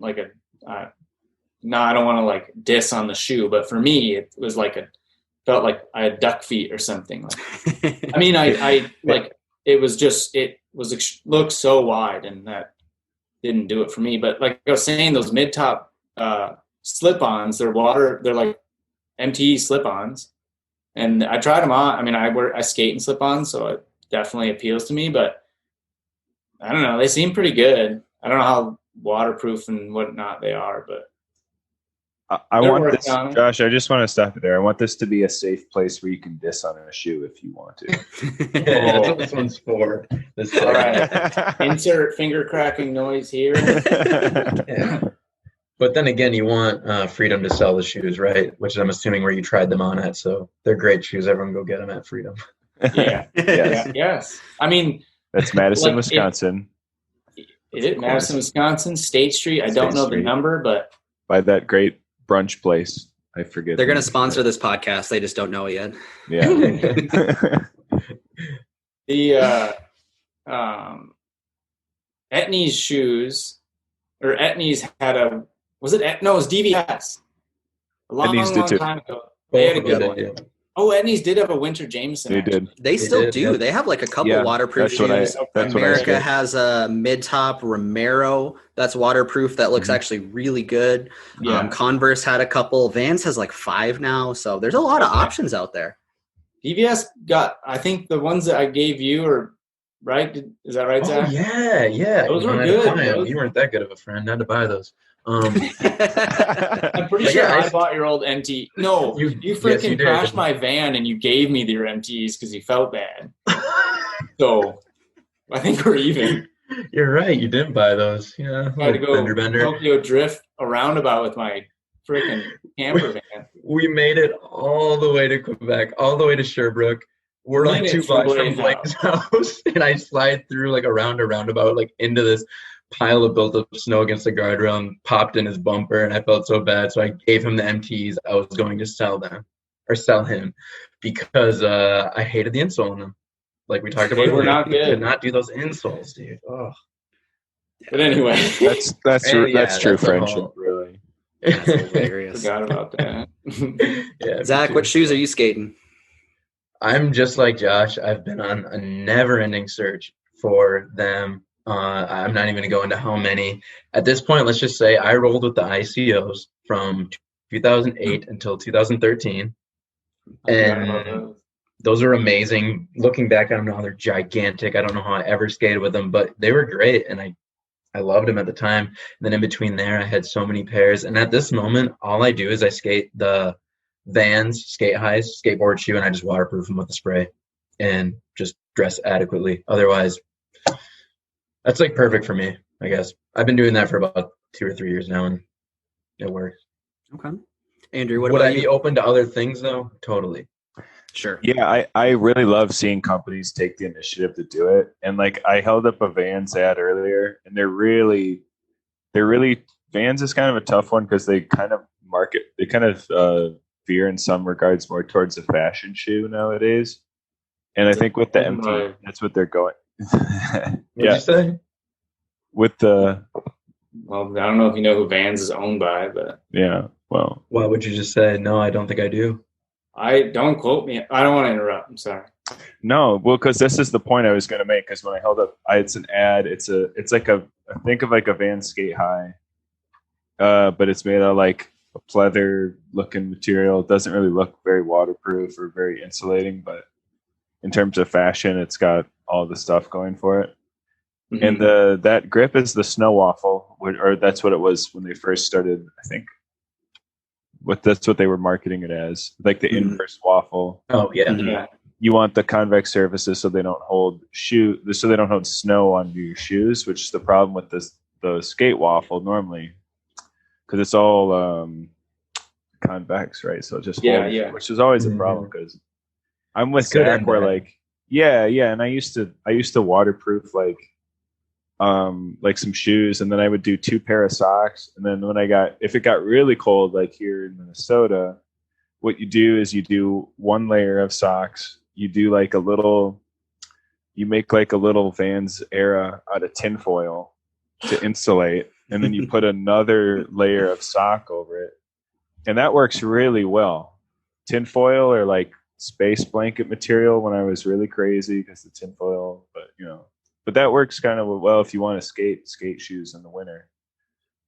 no, I don't want to like diss on the shoe, but for me it was like felt like I had duck feet or something. Like, I mean, I like, it looked so wide, and that didn't do it for me. But like I was saying, those mid-top slip-ons, they're like MTE slip-ons, and I tried them on. I mean, I skate in slip-ons, so it definitely appeals to me. But I don't know, they seem pretty good. I don't know how waterproof and whatnot they are, but I want this, Josh, I just want to stop it there. I want this to be a safe place where you can diss on a shoe if you want to. That's what this one's for. All right. Insert finger cracking noise here. Yeah. But then again, you want Freedom to sell the shoes, right? Which I'm assuming where you tried them on at. So they're great shoes. Everyone go get them at Freedom. Yeah. Yes. I mean, that's Madison, Wisconsin. Is it Madison, Wisconsin? State Street? I don't know the number, but by that great brunch place. I forget. They're going to sponsor this podcast. They just don't know it yet. Yeah. The Etnies shoes, or Etnies had a, was it, no, it was DVS. A long time ago. They had a good one. Yeah. Oh, Etnies did have a Winter Jameson. They did. They still do. They have like a couple waterproof shoes. America has a mid-top Romero that's waterproof that looks actually really good. Yeah. Converse had a couple. Vans has like 5 now. So there's a lot of options out there. DVS got, I think the ones that I gave you are right. Is that right, Zach? Oh, yeah. Those were good. You weren't that good of a friend. I had to buy those. I'm pretty sure I bought your old MT. No, you freaking crashed my van and you gave me your MTs because you felt bad. So I think we're even. You're right. You didn't buy those. Yeah. I had to go Tokyo drift a roundabout with my freaking camper van. We made it all the way to Quebec, all the way to Sherbrooke. We're like 2 blocks from Blake's house, and I slide through like around a roundabout, like into this pile of built up snow against the guardrail, and popped in his bumper, and I felt so bad. So I gave him the MTs. I was going to sell him because I hated the insole in them. Like we talked about, they were not good. Could not do those insoles, dude. Oh. But anyway, that's true friendship, really. That's hilarious. Forgot about that. Yeah, Zach, what shoes are you skating? I'm just like Josh. I've been on a never-ending search for them. I'm not even going to go into how many. At this point, let's just say I rolled with the ICOs from 2008 until 2013. And those are amazing. Looking back, I don't know how they're gigantic. I don't know how I ever skated with them, but they were great. And I loved them at the time. And then in between there, I had so many pairs. And at this moment, all I do is I skate the Vans, Skate Highs, skateboard shoe, and I just waterproof them with a spray and just dress adequately. Otherwise, that's like perfect for me, I guess. I've been doing that for about 2 or 3 years now, and it works. Okay. Andrew, what Would about I be open to other things, though? Totally. Sure. Yeah, I really love seeing companies take the initiative to do it. And like I held up a Vans ad earlier, and they're really Vans is kind of a tough one because they kind of veer in some regards more towards a fashion shoe nowadays. And I think with the MT, that's what they're going. What'd you say? With the well, I don't know if you know who Vans is owned by, but yeah. Well, why would you just say no? I don't think I do. I don't quote me. I don't want to interrupt. I'm sorry. No, well, because this is the point I was going to make. Because when I held up, it's an ad. It's like think of like a Vans Skate High, but it's made of like a pleather looking material. It doesn't really look very waterproof or very insulating, but in terms of fashion, it's got all the stuff going for it. Mm-hmm. And that grip is the Snow Waffle, or that's what it was when they first started. I think that's what they were marketing it as, like the inverse waffle. Oh yeah. Yeah. You want the convex surfaces so they don't hold snow onto your shoes, which is the problem with the skate waffle normally, because it's all convex, right? So it just holds, which is always a problem because I'm with Zach where like and I used to waterproof like some shoes, and then I would do 2 pair of socks, and then if it got really cold like here in Minnesota, what you do is you do 1 layer of socks, you make like a little Vans era out of tinfoil to insulate, and then you put another layer of sock over it, and that works really well. Tinfoil or like space blanket material when I was really crazy because the tinfoil, but that works kind of well if you want to skate shoes in the winter.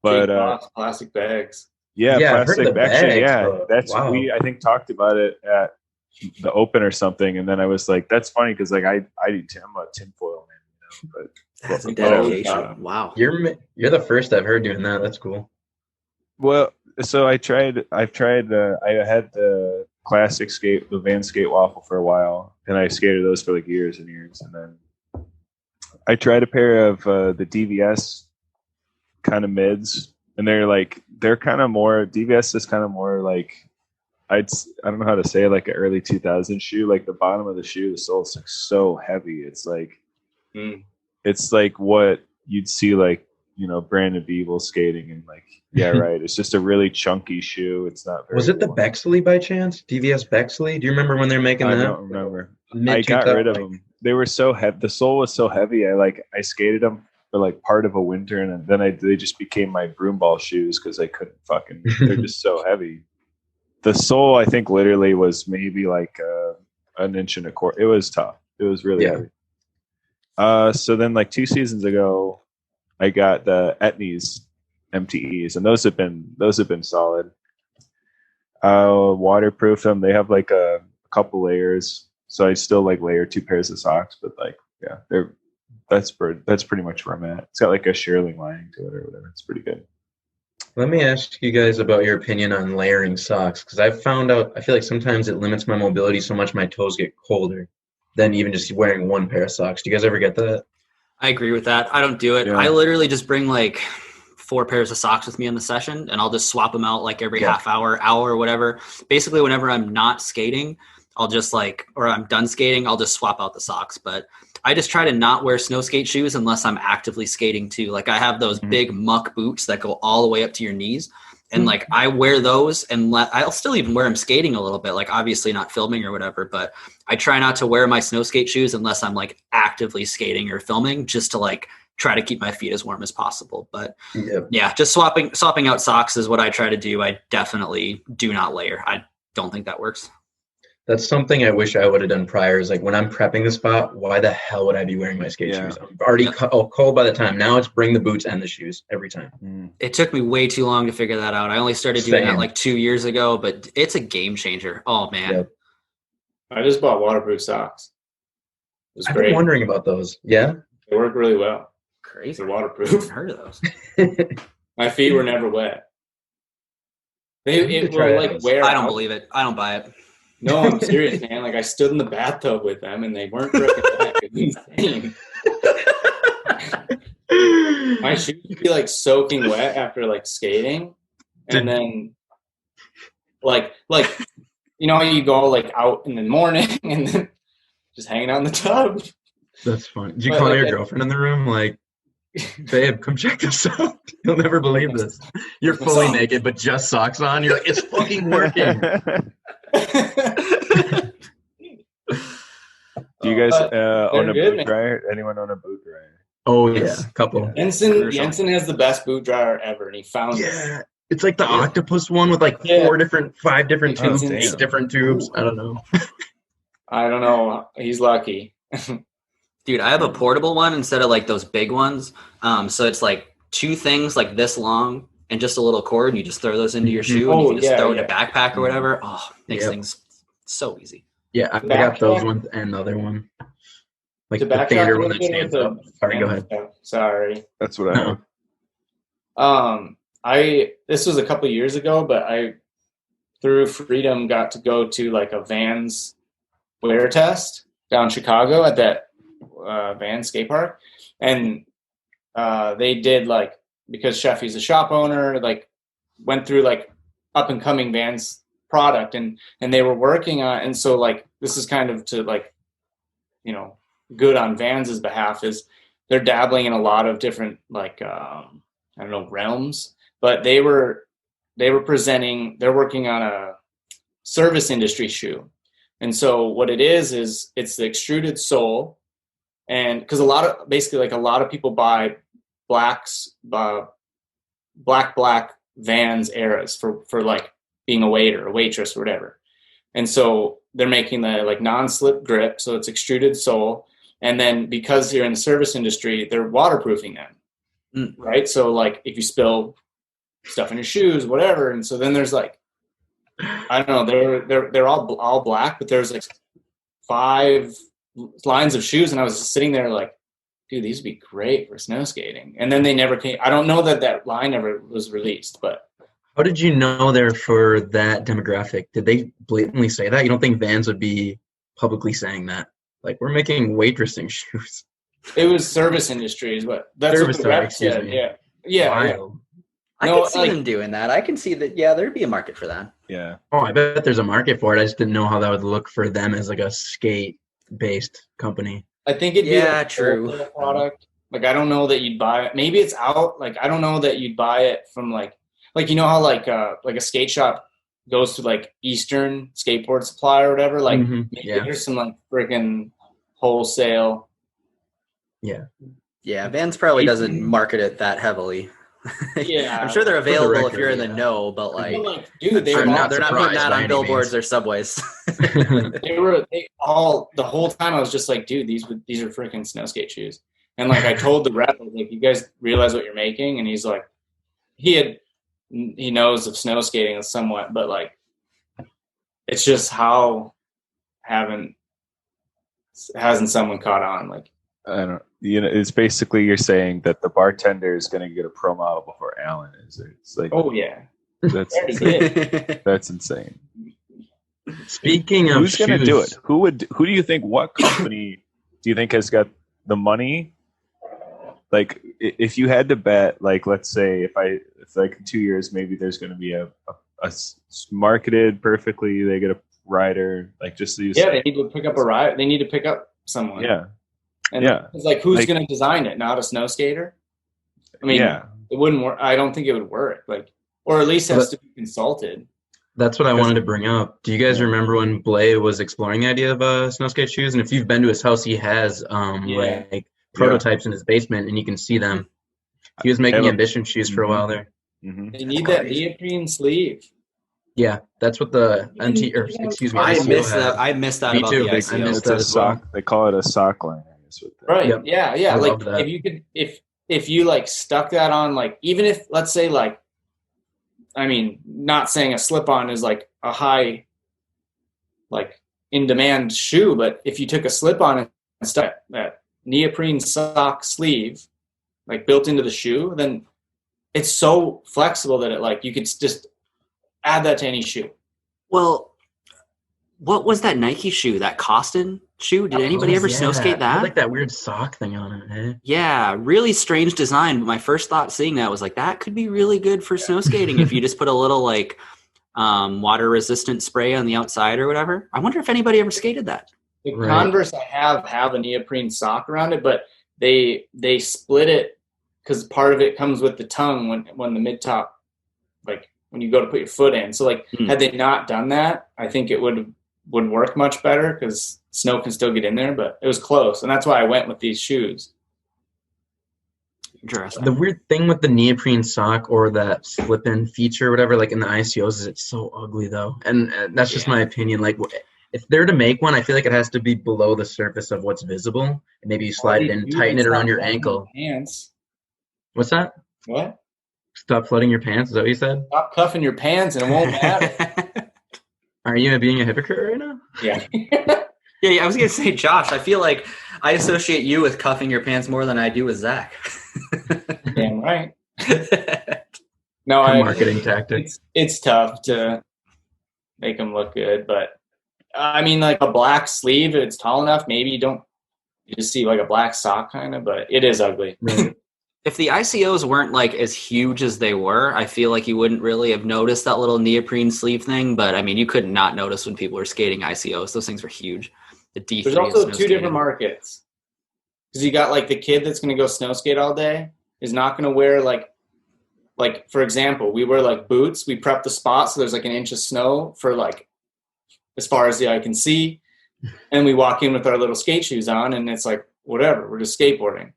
But plastic bags. Yeah, plastic bags. That's wow. We I think talked about it at the Open or something, and then I was like, that's funny because like I'm a tinfoil man, but that's a dedication. Wow, you're the first I've heard doing that. That's cool. Well, so I had the classic the Vans Skate Waffle for a while, and I skated those for like years and years, and then I tried a pair of the DVS kind of mids, and they're kind of more, DVS is kind of more like, I don't know how to say it, like an early 2000s shoe. Like the bottom of the shoe, the sole's like so heavy. It's like, it's like what you'd see like Brandon Beeble skating and like, yeah, right. It's just a really chunky shoe. It's not very. Was it the warm. Bexley by chance? DVS Bexley? Do you remember when they were making I that? don't remember. Mid- I got rid of 2000, them. They were so heavy. The sole was so heavy. I skated them for like part of a winter, and then they just became my broomball shoes because I couldn't fucking. They're just so heavy. The sole, I think, literally was maybe like an inch and a quarter. It was tough. It was really heavy. So then, like 2 seasons ago, I got the Etnies MTEs, and those have been solid. Waterproof them. They have like a couple layers, so I still like layer 2 pairs of socks. But like, yeah, that's pretty much where I'm at. It's got like a shearling lining to it or whatever. It's pretty good. Let me ask you guys about your opinion on layering socks, because I've found out I feel like sometimes it limits my mobility so much my toes get colder than even just wearing one pair of socks. Do you guys ever get that? I agree with that. I don't do it. Yeah. I literally just bring like 4 pairs of socks with me in the session, and I'll just swap them out like every half hour, or whatever. Basically, whenever I'm not skating, I'll just or I'm done skating, I'll just swap out the socks. But I just try to not wear snow skate shoes unless I'm actively skating too. Like I have those big muck boots that go all the way up to your knees. And like I wear those and I'll still even wear them skating a little bit, like obviously not filming or whatever, but I try not to wear my snow skate shoes unless I'm like actively skating or filming, just to like try to keep my feet as warm as possible. But yeah, just swapping out socks is what I try to do. I definitely do not layer. I don't think that works. That's something I wish I would have done prior, is like when I'm prepping the spot, why the hell would I be wearing my skate shoes? I'm already cold by the time. Now it's bring the boots and the shoes every time. It took me way too long to figure that out. I only started doing that like 2 years ago, but it's a game changer. Oh, man. Yep. I just bought waterproof socks. It was I've great. been wondering about those. Yeah? They work really well. Crazy. They're I waterproof. haven't heard of those. My feet were never wet. It will like wear I don't out. believe it. I don't buy it. No, I'm serious, man. Like I stood in the bathtub with them and they weren't breaking back. It's insane. My shoes would be like soaking wet after like skating. And then like how you go like out in the morning and then just hanging out in the tub. That's funny. Did you call your girlfriend in the room like, babe, come check this out? You'll never believe this. You're fully naked, but just socks on. You're like, it's fucking working. Do you guys own a boot dryer? Anyone own a boot dryer? Oh yeah, a couple. Jensen has the best boot dryer ever, and he found it. Yeah, it's like the octopus one with like 5 different tubes, 8 different tubes. I don't know. He's lucky. Dude, I have a portable one instead of like those big ones. So it's like 2 things like this long and just a little cord, and you just throw those into your shoe and you can just throw it in a backpack or whatever. Oh, makes things so easy. Yeah, I got those ones and the other one. Like the standard one that stands up. Sorry, go ahead. Sorry. That's what I have. This was a couple of years ago, but I, through Freedom, got to go to like a Vans wear test down in Chicago at that Vans skate park. And they did like, because Sheffy's a shop owner, like went through like up and coming Vans product and they were working on, and so like this is kind of to like, good on Vans's behalf, is they're dabbling in a lot of different like realms, but they were presenting, they're working on a service industry shoe. And so what it is it's the extruded sole, and because a lot of people buy black Vans eras for like being a waiter, a waitress, or whatever. And so they're making the like non-slip grip, so it's extruded sole. And then because you're in the service industry, they're waterproofing them, right? So like if you spill stuff in your shoes, whatever. And so then there's like, I don't know, they're all black, but there's like 5 lines of shoes, and I was just sitting there like, dude, these would be great for snow skating. And then they never came. I don't know that line ever was released, but. How did you know they're for that demographic? Did they blatantly say that? You don't think Vans would be publicly saying that? Like, we're making waitressing shoes. It was service industries, but that's what the rep said. Yeah. I can see them doing that. I can see that, there'd be a market for that. Yeah. Oh, I bet there's a market for it. I just didn't know how that would look for them as like a skate-based company. I think it'd be a true product. Like, I don't know that you'd buy it. Maybe it's out. Like, I don't know that you'd buy it from like you know how like a skate shop goes to like Eastern Skateboard Supply or whatever. Like maybe there's some like freaking wholesale. Yeah. Yeah, Vans probably doesn't market it that heavily. Yeah, I'm sure they're available record, if you're in the know, but like, dude, they're not putting that on any billboards means. or subways. they all the whole time I was just like, dude, these are freaking snow skate shoes. And like I told the rep, I was like, you guys realize what you're making? And he's like, he knows of snow skating somewhat, but like it's just how hasn't someone caught on? Like, I don't. It's basically you're saying that the bartender is going to get a pro model before Alan is. It's like, oh yeah, that's that's insane. Speaking of who's going to do it? Who do you think? What company do you think has got the money? Like, if you had to bet, like, let's say if like in 2 years maybe there's going to be a marketed perfectly, they get a rider, like just these. Yeah, they need to pick up a rider. They need to pick up someone. Yeah. And it's like, who's going to design it? Not a snow skater? I mean, it wouldn't work. I don't think it would work. Like, or at least has to be consulted. That's what I wanted to bring up. Do you guys remember when Blay was exploring the idea of snow skate shoes? And if you've been to his house, he has like prototypes in his basement, and you can see them. He was making ambition shoes for a while there. Mm-hmm. They need that neoprene sleeve. Yeah, that's what the I missed that Me about too. the I ICO. missed It's a sock. They call it a sock liner. Right. Yep. Yeah. I Like love that. if you could, if you like stuck that on, like, even if, let's say, like, I mean, not saying a slip-on is like a high, like, in demand shoe, but if you took a slip-on and stuck that neoprene sock sleeve, like, built into the shoe, then it's so flexible that it, like, you could just add that to any shoe. Well, what was that Nike shoe? That Costin shoe? Did anybody ever snow skate It that? had like that weird sock thing on it. Eh? Yeah, really strange design. But my first thought seeing that was like, that could be really good for snow skating if you just put a little like water resistant spray on the outside or whatever. I wonder if anybody ever skated that. The Converse I have a neoprene sock around it, but they split it because part of it comes with the tongue when the mid top, like when you go to put your foot in. So like had they not done that, I think it would work much better because snow can still get in there, but it was close. And that's why I went with these shoes. Interesting. The weird thing with the neoprene sock or that slip-in feature or whatever, like in the ICOs, is it's so ugly though. And that's just my opinion. Like if they're to make one, I feel like it has to be below the surface of what's visible. And maybe you slide it in, tighten it around your ankle. Pants. What's that? What? Stop flooding your pants? Is that what you said? Stop cuffing your pants and it won't matter. Are you being a hypocrite right now? Yeah. Yeah, I was going to say, Josh, I feel like I associate you with cuffing your pants more than I do with Zach. Damn right. No, marketing tactic. It's tough to make them look good, but I mean, like a black sleeve, if it's tall enough, maybe you just see like a black sock kind of, but it is ugly. Right. If the ICOs weren't like as huge as they were, I feel like you wouldn't really have noticed that little neoprene sleeve thing. But I mean, you could not notice when people were skating ICOs. Those things were huge. The D3. There's also two different markets. Because you got like the kid that's going to go snow skate all day is not going to wear like for example, we wear like boots. We prep the spot so there's like an inch of snow for like as far as the eye can see, and we walk in with our little skate shoes on, and it's like whatever. We're just skateboarding.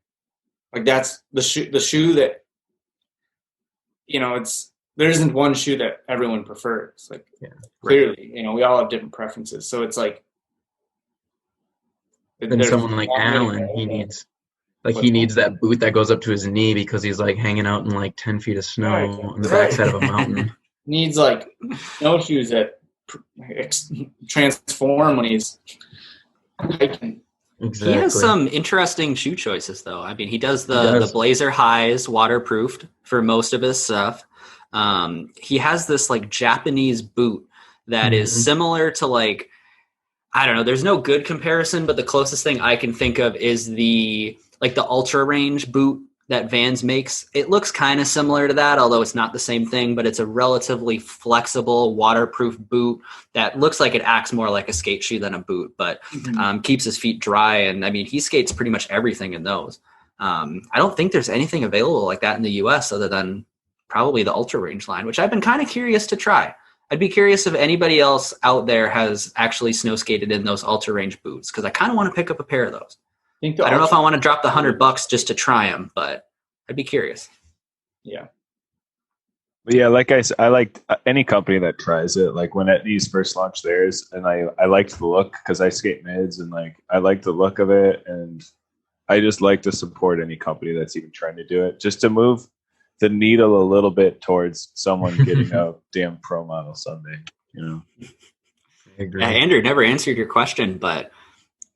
Like that's the shoe that, you know, there isn't one shoe that everyone prefers. Like clearly, you know, we all have different preferences. So it's like, then someone like Alan, he needs that boot that goes up to his knee because he's like hanging out in like 10 feet of snow on the backside of a mountain. Needs like snowshoes that transform when he's hiking. Exactly. He has some interesting shoe choices, though. I mean, he does the Blazer Highs waterproofed for most of his stuff. He has this like Japanese boot that is similar to like, I don't know, there's no good comparison, but the closest thing I can think of is the Ultra Range boot that Vans makes. It looks kind of similar to that, although it's not the same thing, but it's a relatively flexible waterproof boot that looks like it acts more like a skate shoe than a boot, but keeps his feet dry. And I mean, he skates pretty much everything in those. I don't think there's anything available like that in the US other than probably the Ultra Range line, which I've been kind of curious to try. I'd be curious if anybody else out there has actually snow skated in those Ultra Range boots, because I kind of want to pick up a pair of those. I don't know if I want to drop the $100 just to try them, but I'd be curious. Yeah. Yeah, like I like any company that tries it. Like when Etnies first launched theirs, and I liked the look because I skate mids, and like I like the look of it, and I just like to support any company that's even trying to do it, just to move the needle a little bit towards someone getting a damn pro model someday. You know. I agree. Yeah, Andrew never answered your question, but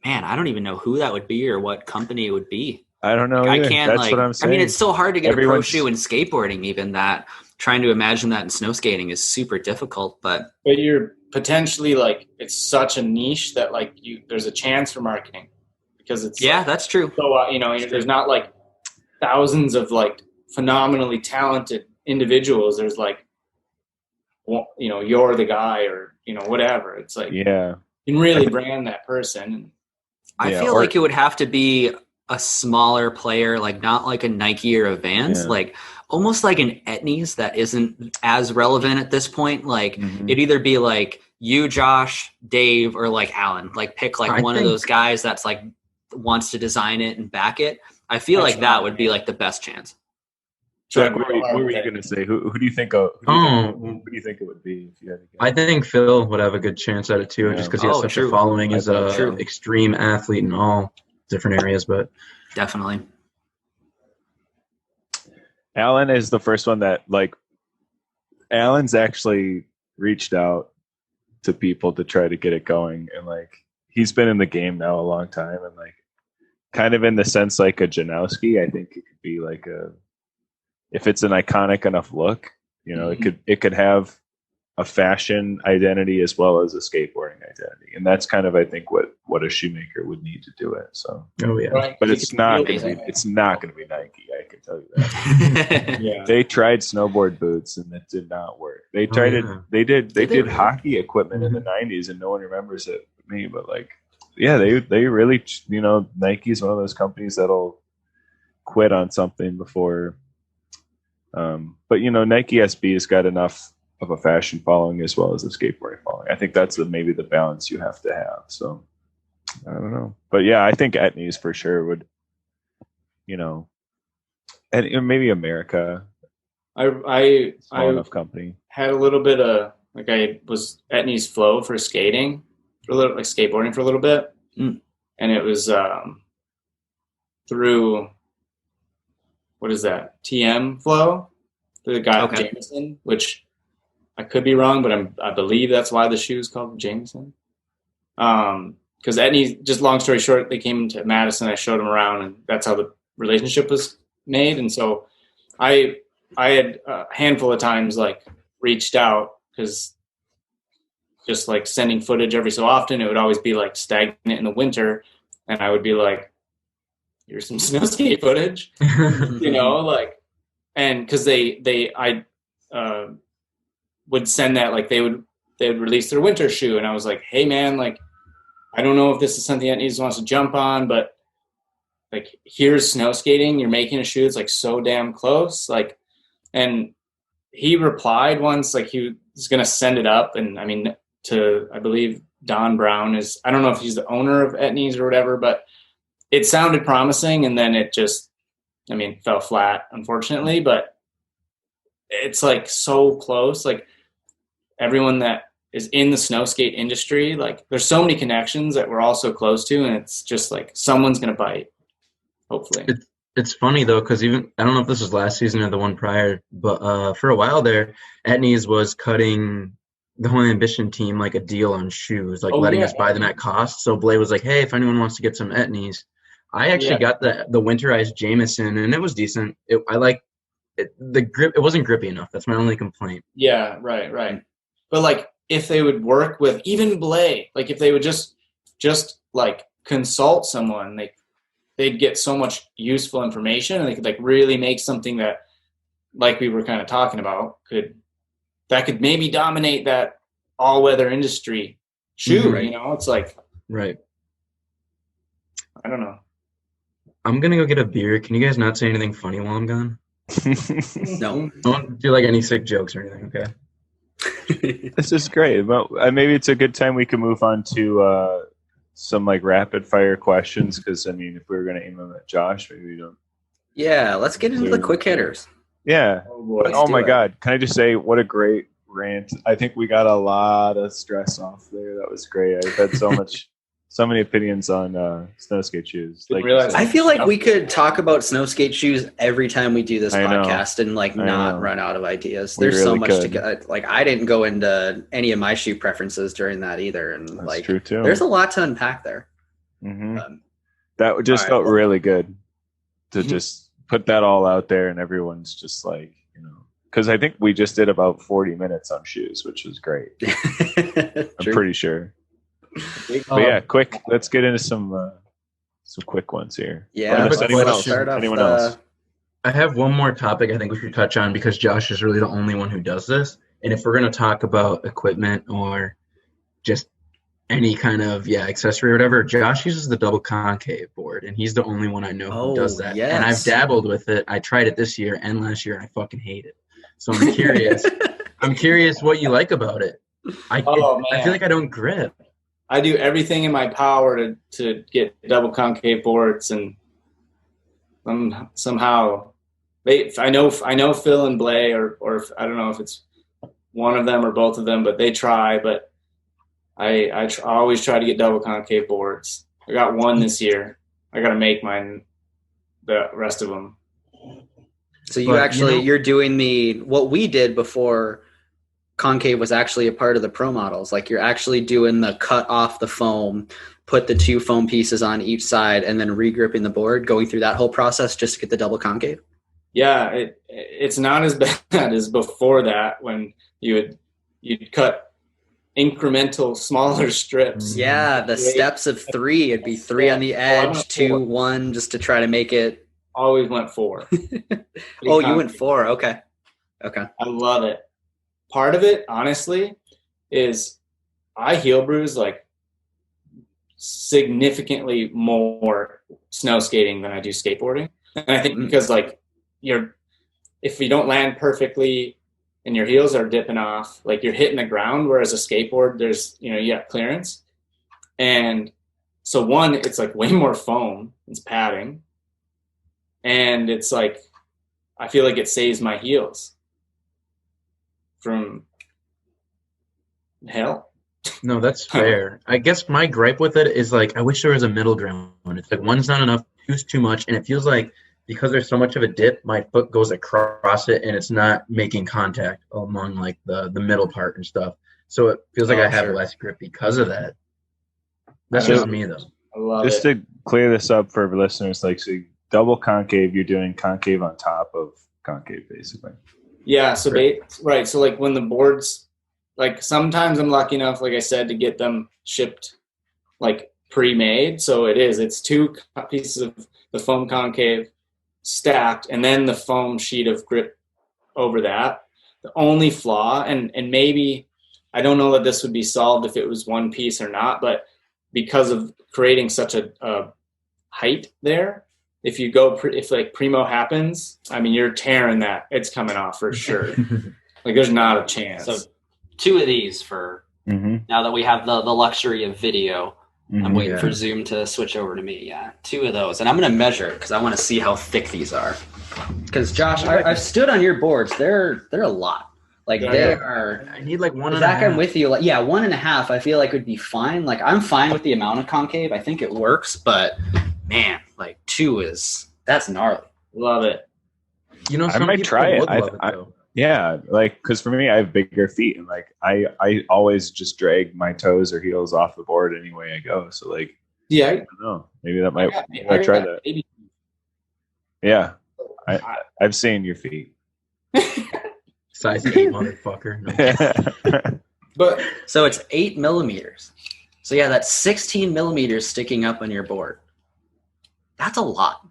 man, I don't even know who that would be or what company it would be. I don't know. I either. can't. That's what I'm saying. I mean, it's so hard to get a pro Everyone's- shoe in skateboarding. Even that, trying to imagine that in snow skating is super difficult. But you're potentially like, it's such a niche that like there's a chance for marketing, because it's yeah, that's true. so there's not like thousands of like phenomenally talented individuals. There's like, you're the guy, or whatever. It's like, Yeah. you can really brand that person. I feel like it would have to be a smaller player, like not like a Nike or a Vans, like almost like an Etnies that isn't as relevant at this point. Like it'd either be like you, Josh, Dave, or like Alan. Like pick like one of those guys that's like wants to design it and back it. I feel like that would be like the best chance. Jack, what were you going to say? Who do you think? Who do you think it would be? If you had to guess? I think Phil would have a good chance at it too, just because he has such a following as a extreme athlete in all different areas. But definitely, Alan is the first one that like. Alan's actually reached out to people to try to get it going, and like he's been in the game now a long time, and like kind of in the sense like a Janowski. I think it could be like if it's an iconic enough look, it could have a fashion identity as well as a skateboarding identity, and that's kind of I think what a shoemaker would need to do it. So, Right. But it's not going to be Nike. I can tell you that. Yeah. They tried snowboard boots and it did not work. They tried it. They did hockey equipment in the '90s, and no one remembers it but me. But like, yeah, they really Nike's one of those companies that'll quit on something before. But Nike SB has got enough of a fashion following as well as a skateboarding following. I think that's maybe the balance you have to have. So I don't know, but yeah, I think Etnies for sure would, and maybe America. I enough company had a little bit of like I was Etnies Flow for skating for a little, like skateboarding for a little bit, and it was through. What is that? TM Flow, the guy Jameson, which I could be wrong, but I believe that's why the shoe is called Jameson. Because Etnies, just long story short, they came to Madison. I showed them around, and that's how the relationship was made. And so I had a handful of times like reached out, because just like sending footage every so often, it would always be like stagnant in the winter, and I would be like, here's some snow skate footage, and because I would send that, like they would release their winter shoe, and I was like, hey man, like I don't know if this is something that Etnies wants to jump on, but like here's snow skating, you're making a shoe, it's like so damn close, like, and he replied once, like he was gonna send it up, and I mean I believe Don Brown is, I don't know if he's the owner of Etnies or whatever, but it sounded promising, and then it just, fell flat, unfortunately. But it's like so close. Like everyone that is in the snow skate industry, like there's so many connections that we're all so close to, and it's just like someone's gonna bite, hopefully. It's funny though, because even I don't know if this was last season or the one prior, but for a while there, Etnies was cutting the whole Ambition team like a deal on shoes, like letting us buy them at cost. So Blay was like, hey, if anyone wants to get some Etnies. I actually got the winterized Jameson, and it was decent. I like it, the grip. It wasn't grippy enough. That's my only complaint. Yeah, right. But like if they would work with even Blay, like if they would just like consult someone, they'd get so much useful information, and they could like really make something that, like we were kind of talking about, could maybe dominate that all-weather industry shoe. It's like right. I don't know. I'm gonna go get a beer. Can you guys not say anything funny while I'm gone? No. Don't do like any sick jokes or anything, okay? This is great. Well, maybe it's a good time we can move on to some like rapid fire questions. Because I mean, if we were going to aim them at Josh, maybe we don't. Yeah, let's get into the quick hitters. Yeah. Oh, boy. But, oh my God! Can I just say what a great rant? I think we got a lot of stress off there. That was great. I've had so many opinions on snowskate shoes. Didn't realize I feel like we could talk about snowskate shoes every time we do this podcast and like not run out of ideas. There's so much to get. Like I didn't go into any of my shoe preferences during that either, and That's like true too. there's a lot to unpack there. Mm-hmm. That just felt really good to just put that all out there, and everyone's just like, you know, because I think we just did about 40 minutes on shoes, which was great. I'm pretty sure. But yeah, quick. Let's get into some quick ones here. Yeah. Anyone else? I have one more topic I think we should touch on because Josh is really the only one who does this. And if we're going to talk about equipment or just any kind of accessory or whatever, Josh uses the double concave board, and he's the only one I know who does that. Yes. And I've dabbled with it. I tried it this year and last year, and I fucking hate it. So I'm curious. I'm curious what you like about it. I feel like I don't grip. I do everything in my power to get double concave boards, and somehow I know Phil and Blay, or if, I don't know if it's one of them or both of them, but they try. But I always try to get double concave boards. I got one this year. I got to make the rest of them. So you're doing what we did before Concave was actually a part of the pro models. Like you're actually doing the cut off the foam, put the 2 foam pieces on each side, and then regripping the board, going through that whole process just to get the double concave. Yeah, it's not as bad as before that when you'd cut incremental smaller strips. Yeah, the steps of 3. It'd be 3 on the edge, 2, 1, just to try to make it. Always went 4. Oh, you went 4. Okay. I love it. Part of it, honestly, is I heel bruise like significantly more snow skating than I do skateboarding. And I think because like if you don't land perfectly and your heels are dipping off, like you're hitting the ground, whereas a skateboard, there's, you got clearance. And so one, it's like way more foam, it's padding. And it's like, I feel like it saves my heels from hell. No, that's fair. I guess my gripe with it is like I wish there was a middle ground. It's like one's not enough, two's too much, and it feels like because there's so much of a dip, my foot goes across it and it's not making contact among like the middle part and stuff. So it feels like I have less grip because of that. That's just me though. I love just to clear this up for listeners, like so double concave, you're doing concave on top of concave basically. Yeah, so right. So like when the boards, like sometimes I'm lucky enough, like I said, to get them shipped like pre-made. So it's 2 pieces of the foam concave stacked, and then the foam sheet of grip over that. The only flaw, and maybe I don't know that this would be solved if it was one piece or not, but because of creating such a height there, if you go, if like primo happens, I mean, you're tearing that. It's coming off for sure. Like there's not a chance. So 2 of these for now that we have the luxury of video. I'm waiting for Zoom to switch over to me. Yeah, 2 of those. And I'm going to measure because I want to see how thick these are. Because Josh, I've stood on your boards. They're a lot. Like they are. I need like 1.5. Zach, I'm with you. Like 1.5. I feel like would be fine. Like I'm fine with the amount of concave. I think it works, but man, like 2 that's gnarly. Love it. I might try it. Yeah, like because for me, I have bigger feet, and like I always just drag my toes or heels off the board any way I go. So like, I don't know. Maybe that might. I try that. Maybe. Yeah, I've seen your feet. Size 8, motherfucker. No. But so it's 8 millimeters. So yeah, that's 16 millimeters sticking up on your board. That's a lot.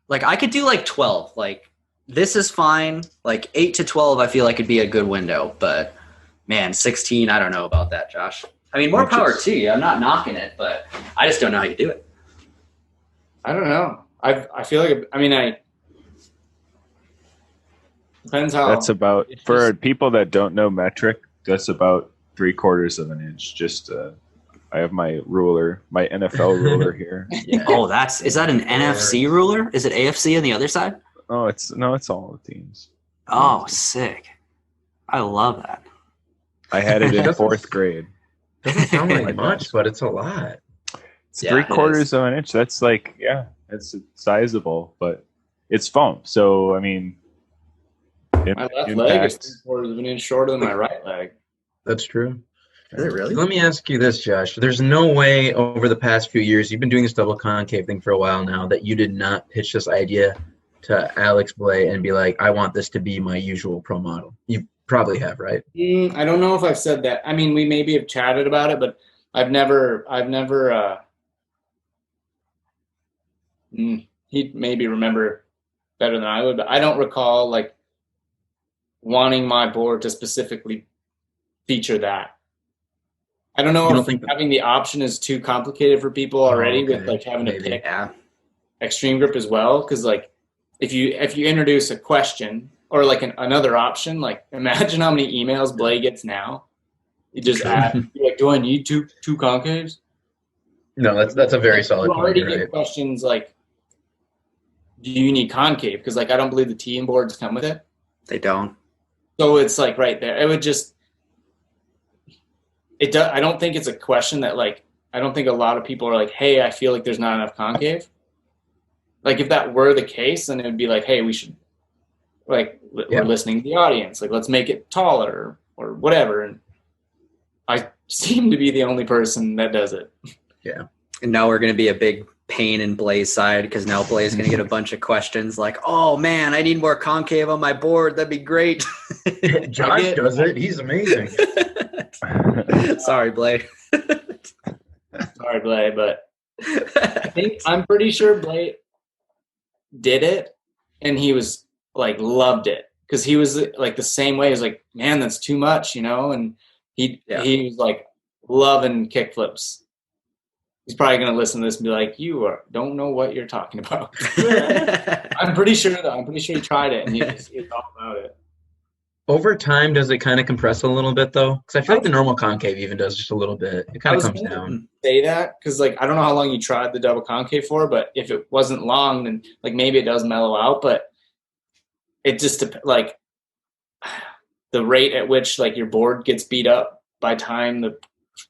Like I could do like 12. Like this is fine. Like 8 to 12, I feel like it'd be a good window. But man, 16, I don't know about that, Josh. I mean, more power to you. I'm not knocking it, but I just don't know how you do it. I don't know. I feel like, depends how. That's about, for people that don't know metric, that's about 3/4 of an inch. Just I have my ruler, my NFL ruler here. Yeah. Oh, is that an NFC ruler? Is it AFC on the other side? Oh, it's all the teams. Oh, sick. I love that. I had it in 4th grade. Doesn't sound like much, but it's a lot. It's 3/4 of an inch. That's like, it's sizable, but it's foam. So, I mean, my left leg is 3/4 of an inch shorter than my right leg. That's true. Is it really? Let me ask you this, Josh. There's no way over the past few years, you've been doing this double concave thing for a while now, that you did not pitch this idea to Alex Blay and be like, I want this to be my usual pro model. You probably have, right? I don't know if I've said that. I mean, we maybe have chatted about it, but I've never he'd maybe remember better than I would, but I don't recall like wanting my board to specifically feature that. I don't know if having the option is too complicated for people already with like having to pick Xtreme Grip as well. Cause like if you introduce a question or like another option, like imagine how many emails Blay gets now. You just ask, like, do I need two concaves? No, that's a very solid point. You already point, get questions like, do you need concave? Because like I don't believe the team boards come with it. They don't. So it's like right there. It would just I don't think it's a question that like I don't think a lot of people are like, hey, I feel like there's not enough concave. Like if that were the case, then it would be like, hey, we should we're listening to the audience. Like let's make it taller or whatever. And I seem to be the only person that does it. Yeah. And now we're going to be a big pain in Blay's side because now Blay's going to get a bunch of questions like, oh man, I need more concave on my board. That'd be great. Josh does it. He's amazing. Sorry, Blay. Sorry, Blay, but I'm pretty sure Blay did it and he was like loved it because he was like the same way. He was like, man, that's too much, you know? And he was like loving kickflips. He's probably going to listen to this and be like, don't know what you're talking about. I'm pretty sure though. I'm pretty sure he tried it and he's all about it. Over time, does it kind of compress a little bit though? Because I feel like the normal concave even does just a little bit. It kind of comes down. Say that because like I don't know how long you tried the double concave for, but if it wasn't long, then like maybe it does mellow out. But it just like the rate at which like your board gets beat up by time the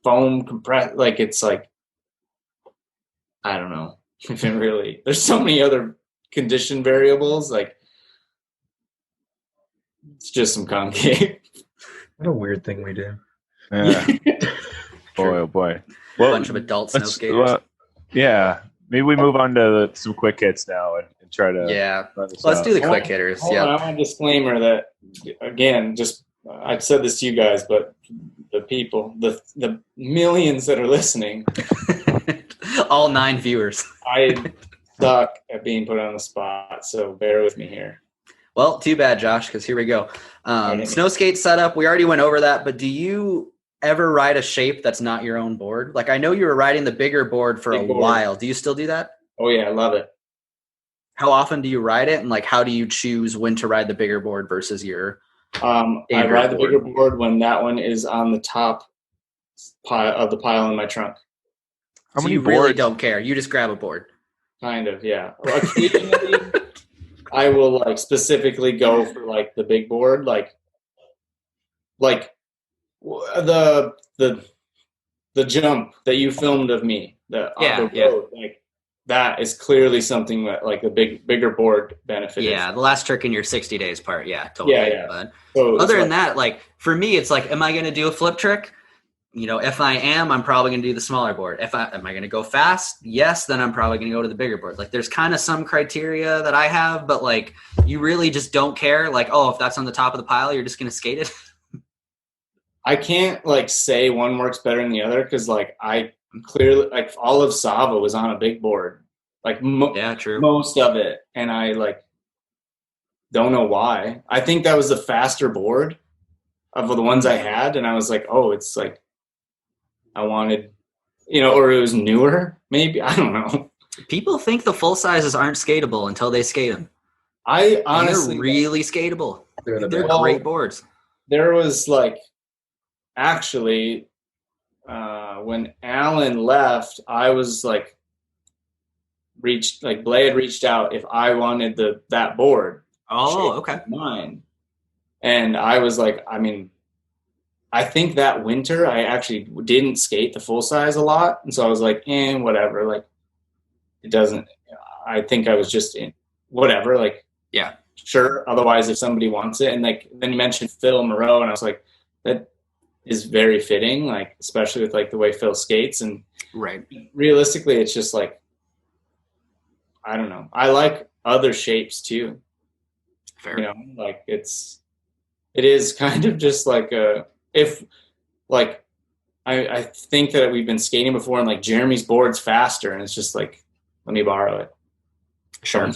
foam compress, like it's like I don't know if it really. There's so many other condition variables like. It's just some concave. What a weird thing we do. Yeah. Boy, oh boy. Well, a bunch of adult snow skaters. Maybe we move on to some quick hits now and try to. Yeah. Let's do the quick hitters. Yeah. I want a disclaimer that, again, just I've said this to you guys, but the people, the millions that are listening. All 9 viewers. I suck at being put on the spot, so bear with me here. Well, too bad, Josh, because here we go. Snowskate setup, we already went over that, but do you ever ride a shape that's not your own board? Like I know you were riding the bigger board for a while. Do you still do that? Oh, yeah, I love it. How often do you ride it? And like how do you choose when to ride the bigger board versus your I ride the bigger board when that one is on the top of the pile in my trunk. How many boards? Really don't care. You just grab a board. Kind of, yeah. Occasionally I will like specifically go for like the big board, like the jump that you filmed of me, the road, like that is clearly something that like the bigger board benefited. Yeah, the last trick in your 60 days part, yeah, totally. Yeah. But so other than that, like for me, it's like, am I going to do a flip trick? You know, if I am, I'm probably going to do the smaller board. Am I going to go fast? Yes, then I'm probably going to go to the bigger board. Like there's kind of some criteria that I have, but like you really just don't care. Like, oh, if that's on the top of the pile, you're just going to skate it. I can't like say one works better than the other because like I clearly like all of Sava was on a big board, like true, most of it, and I like don't know why. I think that was the faster board of the ones I had, and I was like, oh, it's like. I wanted, or it was newer, maybe. I don't know. People think the full sizes aren't skatable until they skate them. I honestly, they're really skatable. They're Great boards. There was like, actually, when Alan left, I was like, Blade reached out if I wanted that board. Oh, okay. Mine. And I was like, I mean, I think that winter I actually didn't skate the full size a lot. And so I was like, whatever. Like, it doesn't, I think I was just in whatever. Like, yeah, sure. Otherwise, if somebody wants it. And like, then you mentioned Phil Moreau, and I was like, that is very fitting, like, especially with like the way Phil skates. And right. Realistically, it's just like, I don't know. I like other shapes too. Fair. You know, like it is kind of just like I think that we've been skating before and like Jeremy's board's faster and it's just like, let me borrow it. Sure.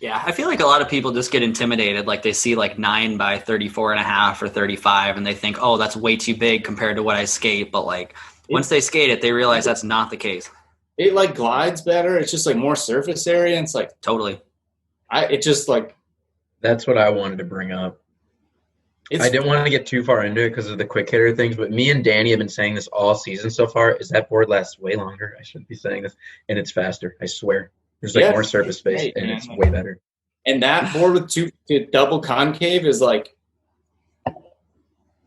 Yeah. I feel like a lot of people just get intimidated. Like they see like 9 by 34.5 or 35 and they think, oh, that's way too big compared to what I skate. But like once they skate it, they realize that's not the case. It like glides better. It's just like more surface area. And it's like, totally. It just like, that's what I wanted to bring up. I didn't want to get too far into it because of the quick hitter things, but me and Danny have been saying this all season so far, is that board lasts way longer. I shouldn't be saying this. And it's faster. I swear. There's like more surface space and it's way better. And that board with double concave is like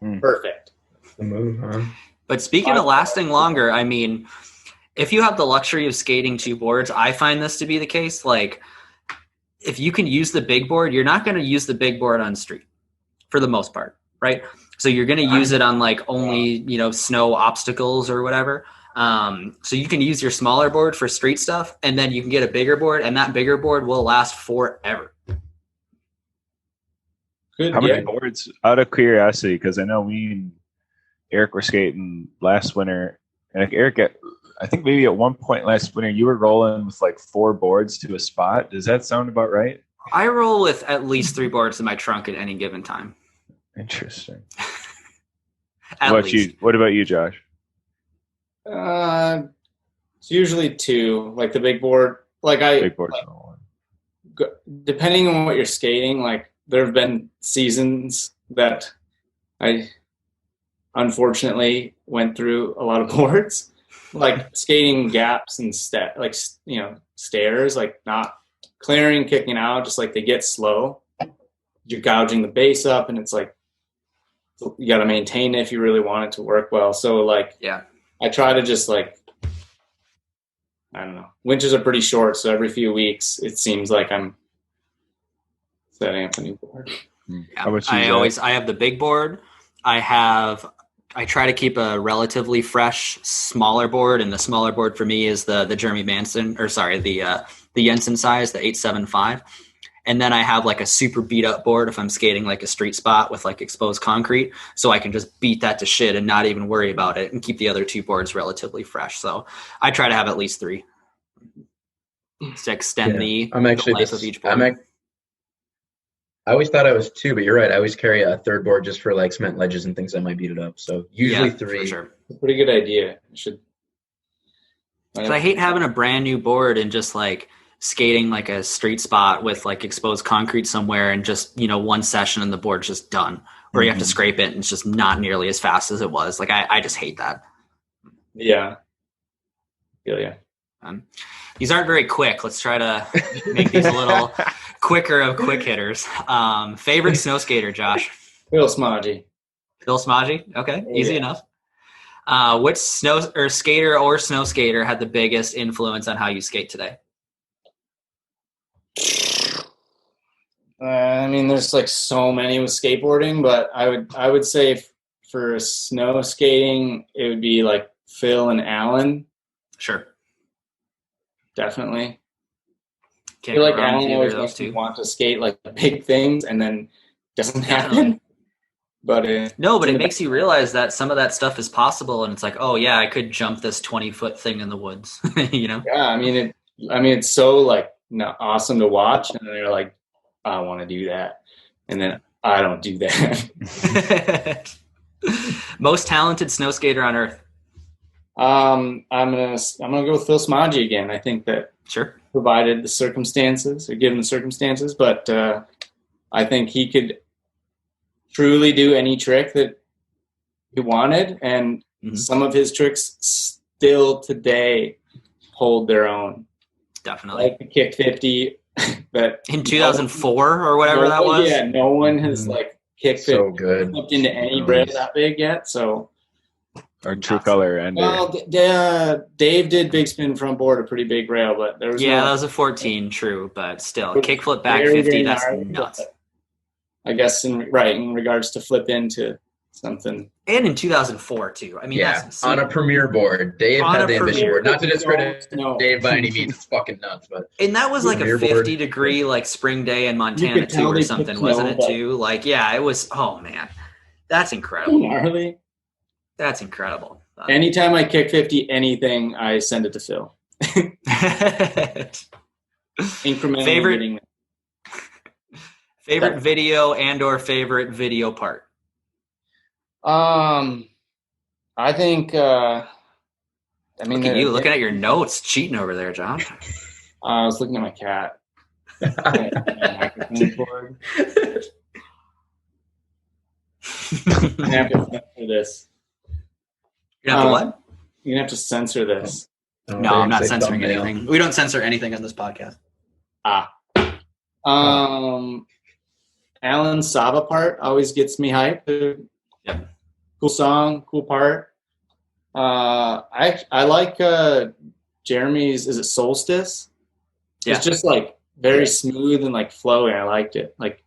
perfect. The move, huh? But speaking of lasting longer, I mean, if you have the luxury of skating 2 boards, I find this to be the case. Like, if you can use the big board, you're not going to use the big board on street for the most part, right? So you're going to use it on like only, snow obstacles or whatever. So you can use your smaller board for street stuff, and then you can get a bigger board, and that bigger board will last forever. Good. How many boards, out of curiosity, because I know me and Eric were skating last winter, and like Eric, I think maybe at one point last winter, you were rolling with like 4 boards to a spot. Does that sound about right? I roll with at least 3 boards in my trunk at any given time. Interesting. What about you, Josh? It's usually 2, like the big board. Big board. Depending on what you're skating, like there have been seasons that I unfortunately went through a lot of boards, like skating gaps and stairs, like not clearing, kicking out, just like they get slow. You're gouging the base up, and it's like you got to maintain it if you really want it to work well. So like, yeah, I try to just like, I don't know. Winters are pretty short, so every few weeks it seems like I'm setting up a new board. Yeah. I have the big board. I try to keep a relatively fresh, smaller board, and the smaller board for me is the Jeremy Manson, the Jensen size, the 875. And then I have like a super beat up board if I'm skating like a street spot with like exposed concrete, so I can just beat that to shit and not even worry about it and keep the other 2 boards relatively fresh. So I try to have at least 3 to extend the life of each board. I always thought I was 2, but you're right. I always carry a 3rd board just for like cement ledges and things that might beat it up. So usually 3. For sure. It's a pretty good idea. I hate having a brand new board and just like skating like a street spot with like exposed concrete somewhere and just, one session and the board's just done, or you have to scrape it and it's just not nearly as fast as it was. Like I just hate that. Yeah. These aren't very quick. Let's try to make these a little quicker of quick hitters. Favorite snow skater, Josh? Phil Smodgy. Okay. Easy enough. Which skater or snow skater had the biggest influence on how you skate today? I mean, there's like so many with skateboarding, but I would say for snow skating, it would be like Phil and Alan. Sure. Definitely. I feel like Alan always makes me want to skate like big things, and then doesn't happen. But it makes you realize that some of that stuff is possible, and it's like, oh yeah, I could jump this 20-foot thing in the woods. Yeah, I mean it's so like awesome to watch, and then you're like, I want to do that, and then I don't do that. Most talented snow skater on earth? I'm gonna go with Phil Smaggi again. I think that Sure. provided the circumstances or given the circumstances, but I think he could truly do any trick that he wanted, and some of his tricks still today hold their own. Definitely. Like the kick 50 that in 2004 or whatever that was. Yeah, no one has like kick 50 So good. flipped into any rail that big yet. So Or True Color Ender. well, Dave did big spin front board, a pretty big rail, but there was that was a 14, true, but still kickflip back very, 50. very That's gnarly, nuts. I guess in regards to flip into something. And in 2004 too. I mean, Yeah, that's on a premiere board. Dave On had a the ambition premiere board. Not to discredit No. Dave by any means. It's fucking nuts, but and that was like a Premiere board. 50-degree like spring day in Montana could too, tell or they something, put wasn't snow, it but- too? Like, yeah, it was. Oh man, that's incredible. Gnarly. That's incredible. Anytime I kick 50 anything, I send it to Phil. Incrementally Favorite- getting Favorite video and/or favorite video part. I think. I mean, Look at you looking at your notes, cheating over there, John. I was looking at my cat. Microphone cord. I have to censor this. You have to what? You're gonna have to censor this. No, I'm not censoring anything. We don't censor anything on this podcast. Alan Sava part always gets me hyped. Yep. Cool song, cool part. I like Jeremy's. Is it Solstice? Yeah. It's just like very smooth and like flowy. I liked it. Like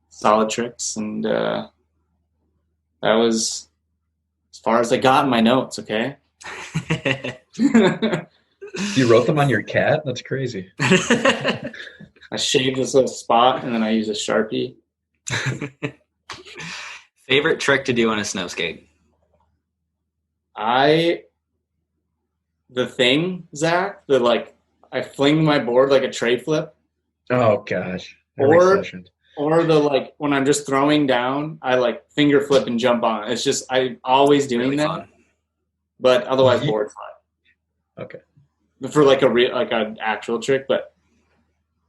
solid tricks, and that was as far as I got in my notes. Okay. You wrote them on your cat? That's crazy. I shaved this little spot and then I used a Sharpie. Favorite trick to do on a snow skate? The thing, Zach, I fling my board like a tray flip. Oh gosh. Or the when I'm just throwing down, I like finger flip and jump on. It's just I'm always doing Really that. fun. But otherwise board fly. Okay. For like an actual trick, but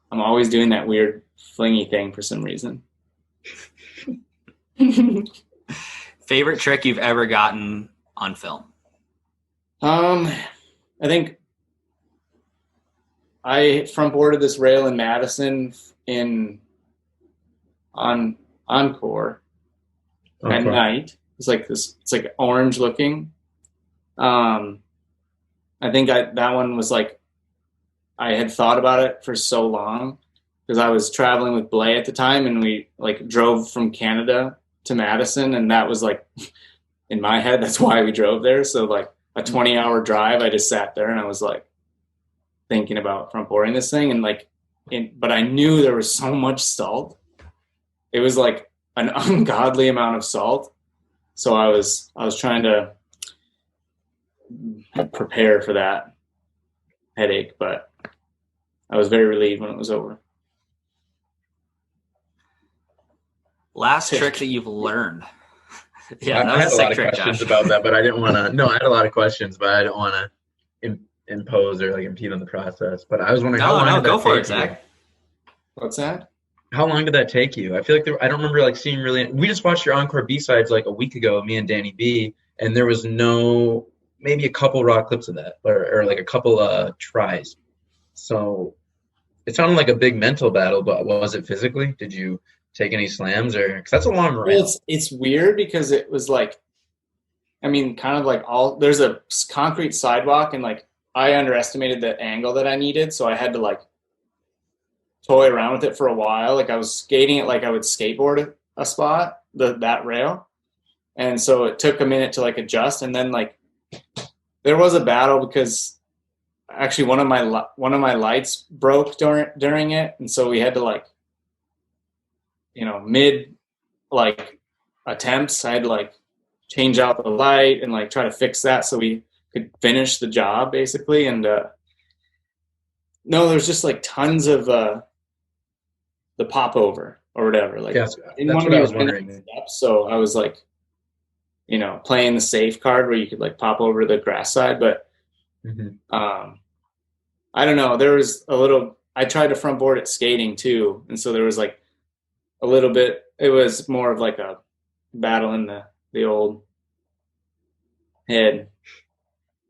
I'm always doing that weird flingy thing for some reason. Favorite trick you've ever gotten on film? I think I front boarded this rail in Madison on Encore at night. It's like this. It's like orange looking. I think that one was like I had thought about it for so long because I was traveling with Blay at the time, and we like drove from Canada to Madison, and that was like in my head that's why we drove there. So like a 20-hour drive, I just sat there and I was like thinking about front boarding this thing, and but I knew there was so much salt. It was like an ungodly amount of salt. So I was trying to prepare for that headache, but I was very relieved when it was over. Last trick that you've learned. Yeah, I had a lot of questions about that, but I didn't want to. No, I had a lot of questions, but I didn't want to impose or like impede on the process. But I was wondering, how long did that go for it, take you? Zach. What's that? How long did that take you? I feel like I don't remember like seeing really. We just watched your Encore B-sides like a week ago, me and Danny B, and there was maybe a couple raw clips of that, or like a couple tries. So it sounded like a big mental battle, but was it physically? Did you take any slams, or because that's a long rail? Well, it's weird because it was like, I mean, kind of like there's a concrete sidewalk, and like I underestimated the angle that I needed, so I had to like toy around with it for a while. Like I was skating it like I would skateboard a spot, that rail, and so it took a minute to like adjust, and then like there was a battle because actually one of my lights broke during it, and so we had to like, mid like attempts, I had to like change out the light and like try to fix that so we could finish the job basically. And no, there's just like tons of the popover or whatever. Like that's what I was wondering. Steps, so I was like playing the safe card where you could like pop over the grass side. But I don't know. There was I tried to front board at skating too. And so there was like a little bit, it was more of like a battle in the old head.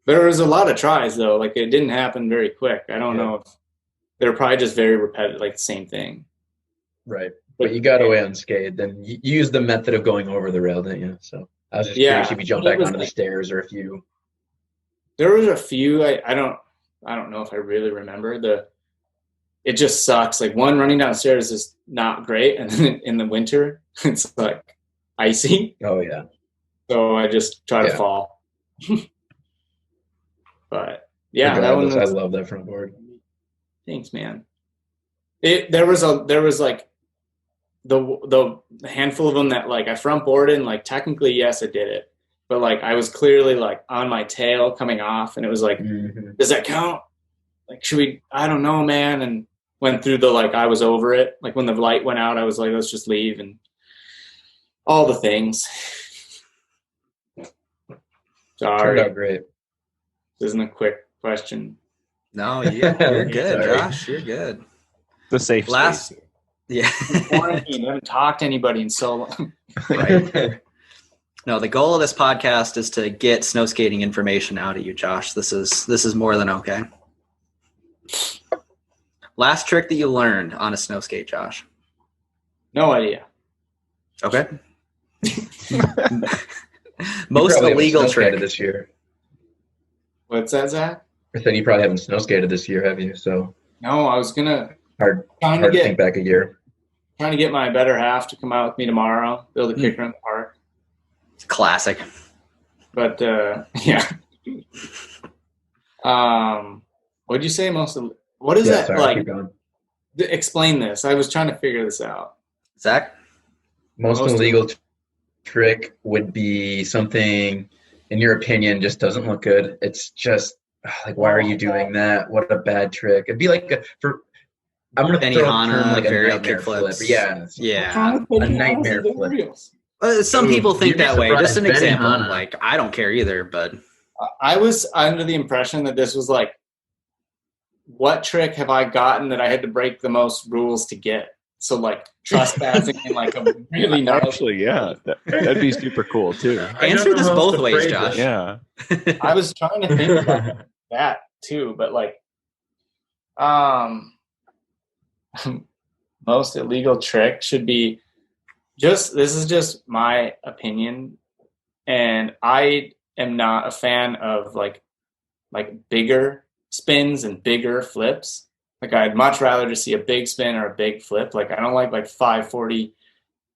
There was a lot of tries though. Like it didn't happen very quick. I don't know if they're probably just very repetitive, like the same thing. Right. But you got away unscathed. Then you used the method of going over the rail, didn't you? So I was just curious if you jumped back onto the stairs or if you. There was a few. I don't know if I really remember it just sucks. Like one, running downstairs is not great. And then in the winter, it's like icy. Oh yeah. So I just try to fall. But yeah, I love that front board. Thanks, man. There was like the handful of them that like I front boarded and like technically, yes, I did it. But like I was clearly like on my tail coming off and it was like, does that count? Like, should we, I don't know, man. And went through I was over it. Like when the light went out, I was like, let's just leave and all the things. Sorry. Turned out great. This isn't a quick question. No, you're good, Josh. You're good. The safe space. Yeah. Quarantine. I haven't talked to anybody in so long. Right. No, the goal of this podcast is to get snow skating information out of you, Josh. This is more than okay. Last trick that you learned on a snow skate, Josh. No idea. Okay. Most illegal trick this year. What's that, Zach? I said you probably haven't snow skated this year, have you? So no, I was gonna hard to think back a year. Trying to get my better half to come out with me tomorrow, build a kicker in the park. It's a classic. But yeah. What'd you say? What is that like? Explain this. I was trying to figure this out. Zach? Most illegal trick would be something, in your opinion, just doesn't look good. It's just like, why are you doing that? What a bad trick. It'd be like I'm going to throw a term like a nightmare flip. Yeah. A nightmare flip. Some people think that way. Just an example. Like, I don't care either, but I was under the impression that this was like, what trick have I gotten that I had to break the most rules to get? So like trespassing in like a really gnarly. Actually, yeah, that'd be super cool too. Answer this both ways, Josh. Yeah, I was trying to think about that too, but like, most illegal trick should be this is just my opinion, and I am not a fan of like bigger spins and bigger flips. Like I'd much rather just see a big spin or a big flip. Like I don't like 540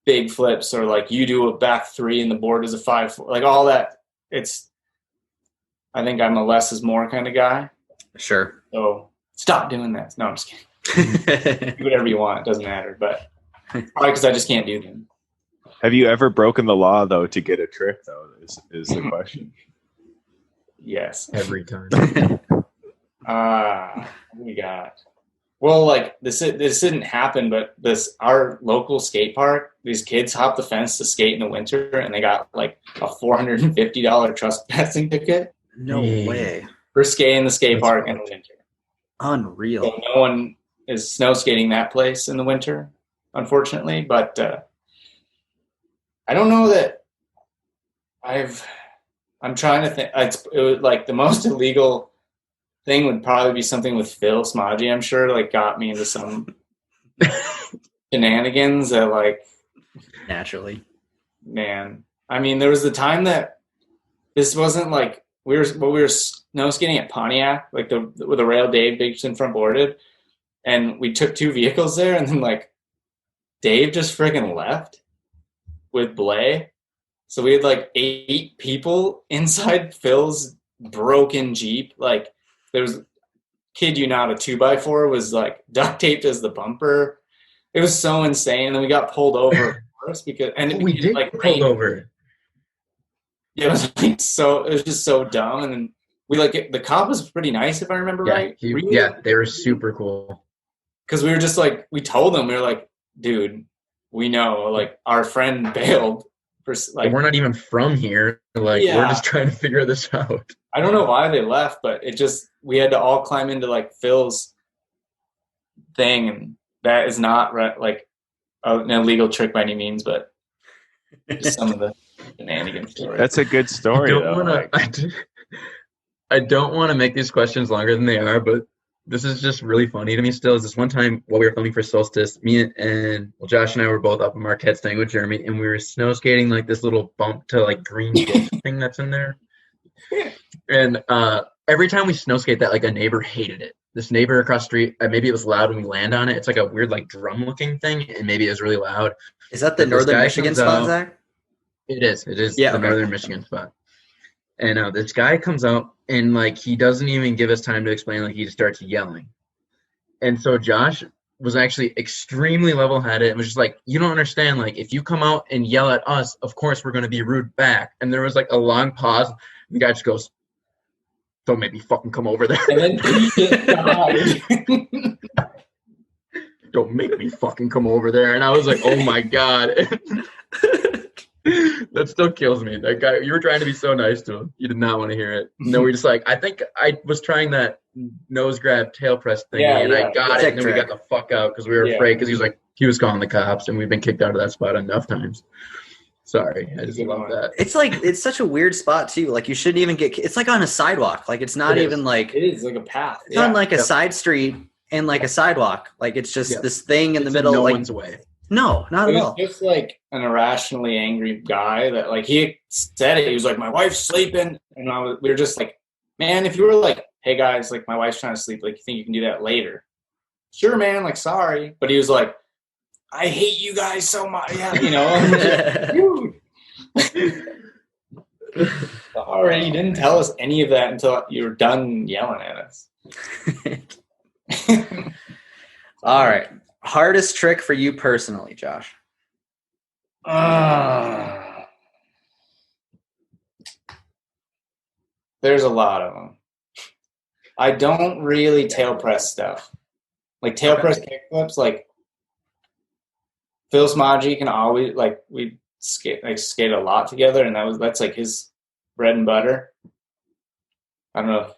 big flips or like you do a back three and the board is a 5-4, like all that. I think I'm a less is more kind of guy. Sure. So stop doing that. No, I'm just kidding. Do whatever you want. It doesn't matter. But probably because I just can't do them. Have you ever broken the law though to get a trick though? Is the question. Yes. Every time. What do we got? Well, like this didn't happen, but our local skate park, these kids hopped the fence to skate in the winter, and they got like a $450 trespassing ticket. No way. For skating the skate park in the winter. Unreal. So no one is snow skating that place in the winter, unfortunately. But I don't know that I'm trying to think. It was like the most illegal thing would probably be something with Phil Smodgy, I'm sure, like got me into some shenanigans that like naturally. Man. I mean, there was the time that this wasn't like we were snow skating at Pontiac, like with the rail Dave Bigson front boarded, and we took 2 vehicles there, and then like Dave just friggin' left with Blay. So we had like 8 people inside Phil's broken Jeep. Like there was, kid you not, a 2x4 was like duct taped as the bumper. It was so insane. And then we got pulled over because, and we did like pulled over. Yeah, it was like it was just so dumb. And then we the cop was pretty nice if I remember right. They were super cool. Because we were just like, we told them, we were like, dude, we know, like our friend bailed for And we're not even from here. Like, we're just trying to figure this out. I don't know why they left, but we had to all climb into like Phil's thing, and that is not like an illegal trick by any means, but just some of the shenanigans. That's a good story. I don't want to make these questions longer than they are, but this is just really funny to me still. Is this one time while we were filming for Solstice, Josh and I were both up in Marquette staying with Jeremy, and we were snow skating like this little bump to like green thing that's in there. And every time we snow skate that, like a neighbor hated it. This neighbor across the street, maybe it was loud when we land on it. It's like a weird like drum looking thing, and maybe it was really loud. Is that the Northern Michigan spot, Zach? It is. It is the Northern Michigan spot. And this guy comes out, and like he doesn't even give us time to explain. Like he just starts yelling. And so Josh was actually extremely level-headed and was just like, "You don't understand. Like if you come out and yell at us, of course we're going to be rude back." And there was like a long pause. The guy just goes, "Don't make me fucking come over there." And then he just died. Don't make me fucking come over there. And I was like, "Oh my God." That still kills me. That guy, you were trying to be so nice to him. You did not want to hear it. No, we're just like, I think I was trying that nose grab tail press thing, and I got it, and then we got the fuck out because we were afraid because he was calling the cops, and we've been kicked out of that spot enough times. Sorry, I just love that. It's like, it's such a weird spot too. Like you shouldn't even it's like on a sidewalk. Like it's not even like, it is like a path. It's on like a side street and like a sidewalk. Like it's just this thing in the middle. No like, one's way. No, not at all. It was just like an irrationally angry guy that like he said it. He was like, "My wife's sleeping," and we were just like, "Man, if you were like, hey guys, like my wife's trying to sleep. Like, you think you can do that later?" Sure, man. Like, sorry, but he was like, "I hate you guys so much." Yeah, dude. Sorry, you didn't tell us any of that until you were done yelling at us. All right. Hardest trick for you personally, Josh? There's a lot of them. I don't really tail press stuff. Like tail press kickflips, like Phil Smodgy can always we skate a lot together, and that's like his bread and butter. I don't know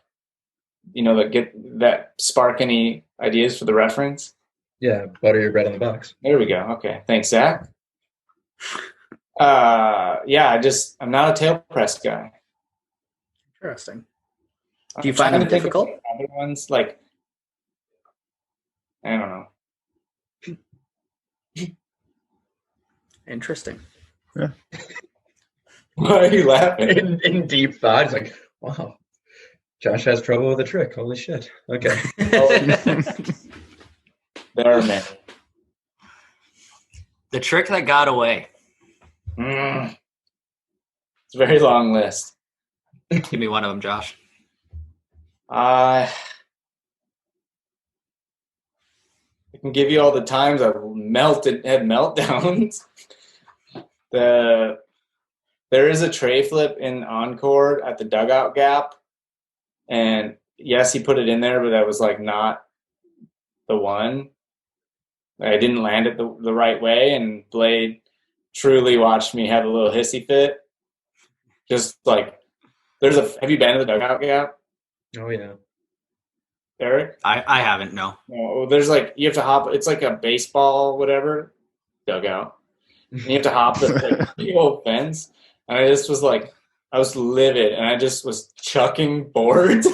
if get that spark any ideas for the reference. Yeah, butter your bread on the box. There we go. Okay. Thanks, Zach. I'm not a tail press guy. Interesting. Do you find them difficult? Other ones, like, I don't know. Interesting. Yeah. Why are you laughing? In deep thought, it's like, wow, Josh has trouble with a trick. Holy shit. Okay. There are many. The trick that got away. It's a very long list. Give me one of them, Josh. I can give you all the times I've had meltdowns. There is a tray flip in Encore at the dugout gap, and yes, he put it in there, but that was like not the one. I didn't land it the right way, and Blade truly watched me have a little hissy fit. Just like, have you been to the dugout gap? Oh yeah. Eric? I haven't, no. No, there's like, you have to hop, it's like a baseball, whatever, dugout. And you have to hop the like, big old fence. And I just was like, I was livid, and I just was chucking boards.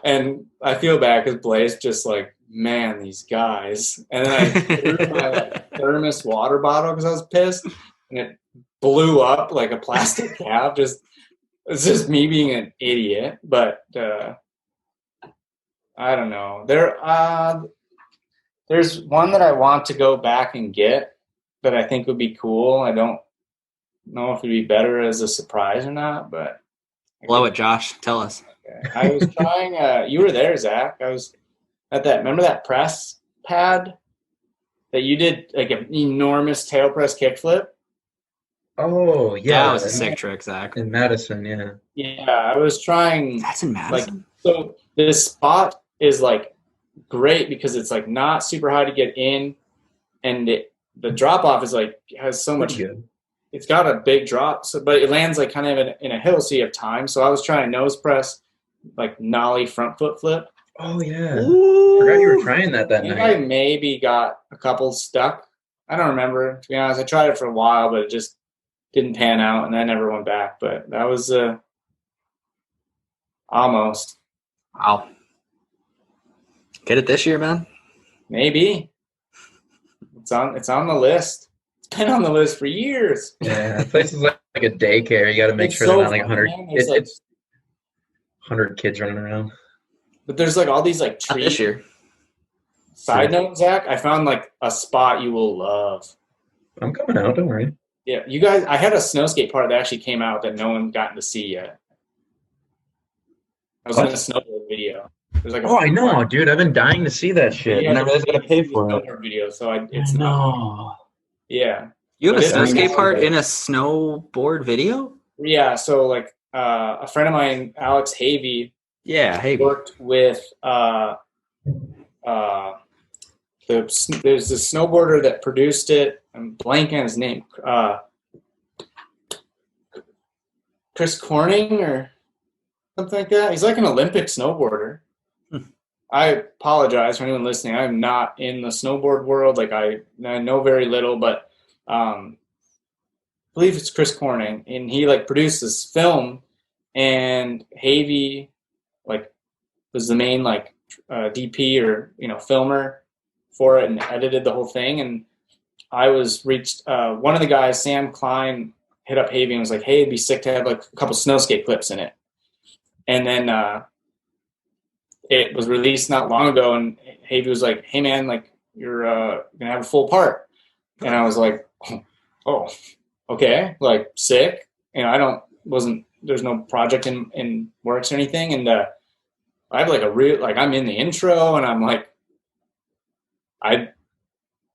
And I feel bad because Blaze just like, man, these guys. And then I threw my thermos water bottle because I was pissed, and it blew up like a plastic cap. It's just me being an idiot. But I don't know. There's one that I want to go back and get that I think would be cool. I don't know if it'd be better as a surprise or not, but blow it, Josh. Tell us. Okay. I was trying. You were there, Zach. I was at that. Remember that press pad that you did, like an enormous tail press kickflip? Oh yeah, that was a sick trick, Zach. In Madison, yeah. Yeah, I was trying. That's in Madison. So this spot is like great because it's like not super high to get in, and the drop off is like has so much. Good. it's got a big drop, but it lands like kind of in a hill, so you have time. So I was trying to nose press, like nollie front foot flip. Oh yeah. Ooh. Forgot you were trying that I think night. I maybe got a couple stuck. I don't remember, to be honest. I tried it for a while, but it just didn't pan out, and I never went back. But that was almost. Wow. Get it this year, man. Maybe. It's on the list. It's been on the list for years. Yeah, that place is like a daycare. You got to make It's sure so there's not like fun, 100. man. It's 100 kids running around. But there's like all these like Not trees. this year. Side note, Zach, I found like a spot you will love. I'm coming out. Don't worry. Yeah, you guys. I had a snow skate part that actually came out that no one gotten to see yet. I was in a snowboard video. There's like Oh, I know, dude. I've been dying to see that shit. Yeah, And I realized I got to pay for it. snowboard video, so it's No. not. Yeah, You have a But snow it's- skate part in a snowboard video? yeah. So like a friend of mine, Alex Havey, Yeah, hey. worked with there's this snowboarder that produced it. I'm blanking on his name. Chris Corning or something like that. He's like an Olympic snowboarder. I apologize for anyone listening. I'm not in the snowboard world. Like I know very little, but I believe it's Chris Corning, and he like produced this film, and Havey like was the main like DP or filmer for it and edited the whole thing. And I was reached one of the guys, Sam Klein, hit up Havey and was like, "Hey, it'd be sick to have like a couple snow skate clips in it." And then it was released not long ago, and Havey was like, "Hey man, like you're gonna have a full part." And I was like, "Oh, okay, like sick." There's no project in works or anything, and I have like I'm in the intro, and I'm like, I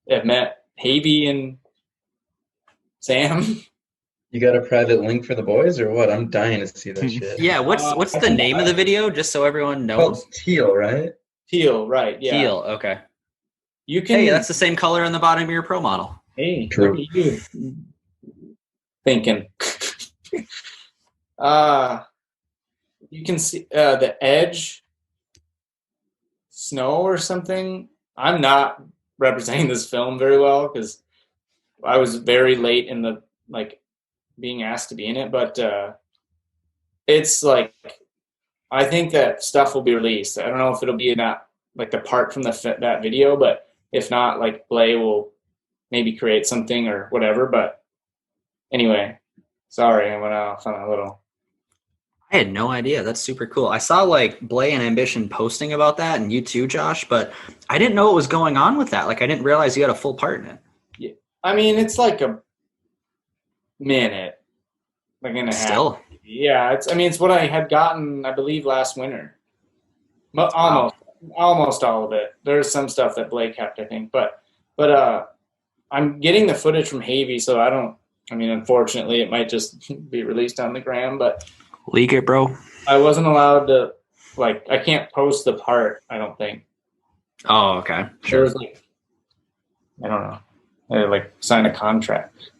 have met Havey and Sam. You got a private link for the boys or what? I'm dying to see that shit. Yeah, what's the name of the video, just so everyone Called knows? Teal, right? Teal, right? Yeah. Teal, okay. You can. Hey, that's the same color on the bottom of your pro model. Hey, True. look at you thinking. You can see the edge snow or something. I'm not representing this film very well because I was very late in the being asked to be in it, but it's like I think that stuff will be released. I don't know if it'll be in that like the part from that video, but if not, like Blay will maybe create something or whatever. But anyway, sorry, I went off on a little. I had no idea. That's super cool. I saw like Blay and Ambition posting about that, and you too, Josh, but I didn't know what was going on with that. Like I didn't realize you had a full part in it. Yeah, I mean it's like a minute, like and a half. Still. Yeah, it's what I had gotten, I believe, last winter. Almost all of it. There's some stuff that Blake kept, I think, but I'm getting the footage from Havey, so unfortunately, it might just be released on the gram, but Leak it, bro. I wasn't allowed to, I can't post the part, I don't think. Oh, okay. There was I don't know. I had to sign a contract.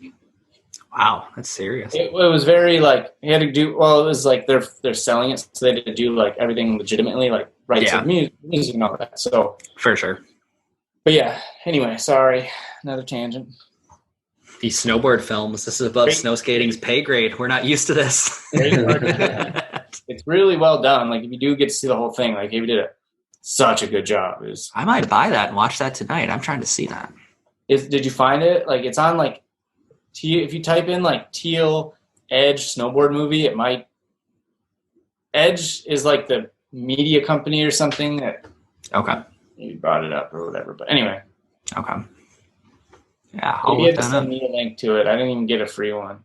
Wow, that's serious. It was very he had to do, well, it was they're selling it, so they had to do everything legitimately, rights of music and all that. So for sure. But yeah, anyway, sorry, another tangent. These snowboard films, this is above snow skating's pay grade. We're not used to this. It's really well done. If you do get to see the whole thing, he did such a good job. I might buy that and watch that tonight. I'm trying to see that. Did you find it? It's on if you type in Teal Edge snowboard movie, it might. Edge is the media company or something that. Okay. You brought it up or whatever, but anyway. Okay. Yeah, I'll you look had to that up. send me a link to it. I didn't even get a free one.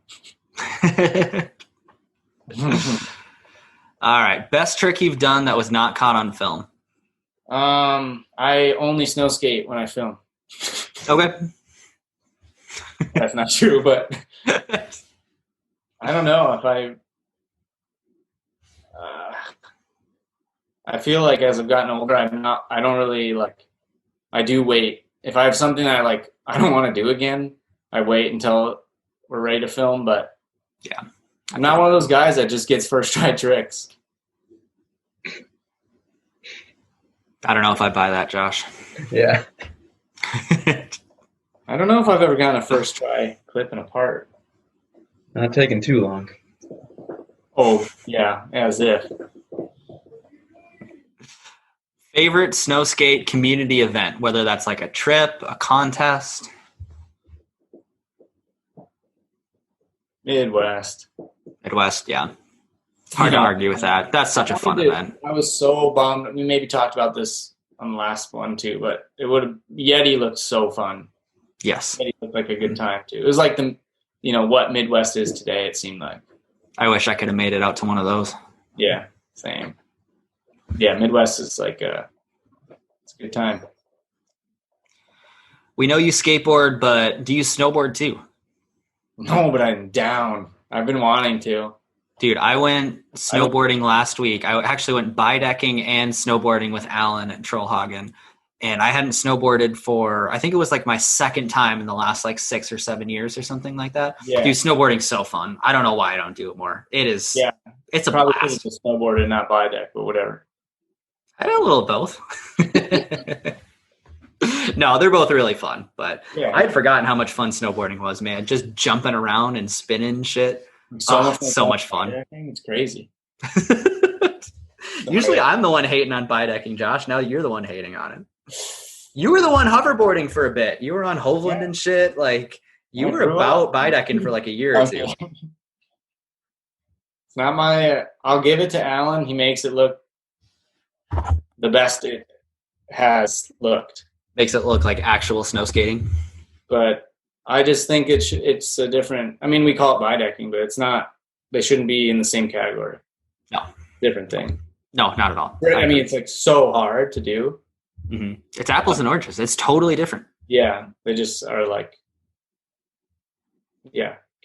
All right, best trick you've done that was not caught on film. I only snow skate when I film. Okay. That's not true, but I don't know if I feel like as I've gotten older, I don't really I do wait. If I have something I don't want to do again, I wait until we're ready to film, but Yeah. I'm not one of those guys that just gets first try tricks. I don't know if I buy that, Josh. Yeah. I don't know if I've ever gotten a first try clipping apart. Not taking too long. Oh, yeah, as if. Favorite snow skate community event, whether that's like a trip, a contest? Midwest. Midwest, yeah. Hard to argue with that. That's such a fun event. I was so bummed. We maybe talked about this on the last one too, but Yeti looked so fun. Yes. Yeti looked like a good time too. It was like what Midwest is today, it seemed like. I wish I could have made it out to one of those. Yeah, same. Yeah, Midwest is like it's a good time. We know you skateboard, but do you snowboard too? No, but I'm down. I've been wanting to. Dude, I went snowboarding last week. I actually went bidecking and snowboarding with Alan at Trollhagen. And I hadn't snowboarded for, I think it was like my second time in the last like 6 or 7 years or something like that. Yeah. Dude, snowboarding's so fun. I don't know why I don't do it more. It is. Yeah. It's a Probably blast. just snowboard and not bideck, but whatever. I did a little of both. No, they're both really fun. But Yeah. I had forgotten how much fun snowboarding was, man. Just jumping around and spinning shit. So much fun. Bidecking, it's crazy. Usually I'm the one hating on bidecking, Josh. Now you're the one hating on it. You were the one hoverboarding for a bit. You were on Hovland and shit. Like, you were about bidecking for like a year or two. It's not my. I'll give it to Alan. He makes it look the best it has looked. Makes it look like actual snow skating. But I just think it's a different. I mean, we call it bidecking, but it's not. They shouldn't be in the same category. No, different thing. No, not at all. I mean, it's like so hard to do. Mm-hmm. It's apples and oranges. It's totally different. Yeah, they just are like,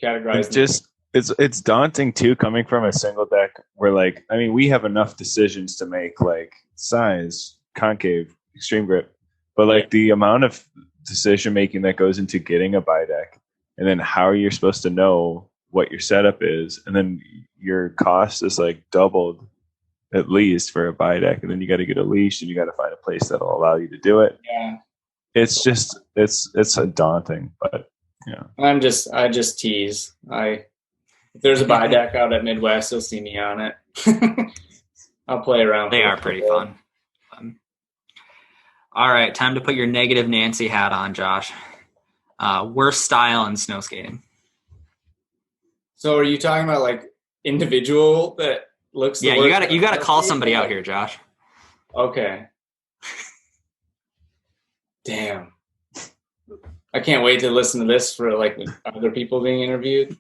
categorized. It's daunting too, coming from a single deck where, like, I mean, we have enough decisions to make, like size, concave, extreme grip, but like the amount of decision making that goes into getting a bideck, and then how you're supposed to know what your setup is, and then your cost is like doubled at least for a bideck, and then you got to get a leash and you got to find a place that'll allow you to do it. Yeah, it's just it's daunting, but yeah. I just tease. If there's a bideck out at Midwest, you'll see me on it. I'll play around. They are pretty fun. All right, time to put your negative Nancy hat on, Josh. Worst style in snow skating. So are you talking about like individual that looks? Yeah, you gotta call somebody out here, Josh. Okay. Damn. I can't wait to listen to this for like other people being interviewed.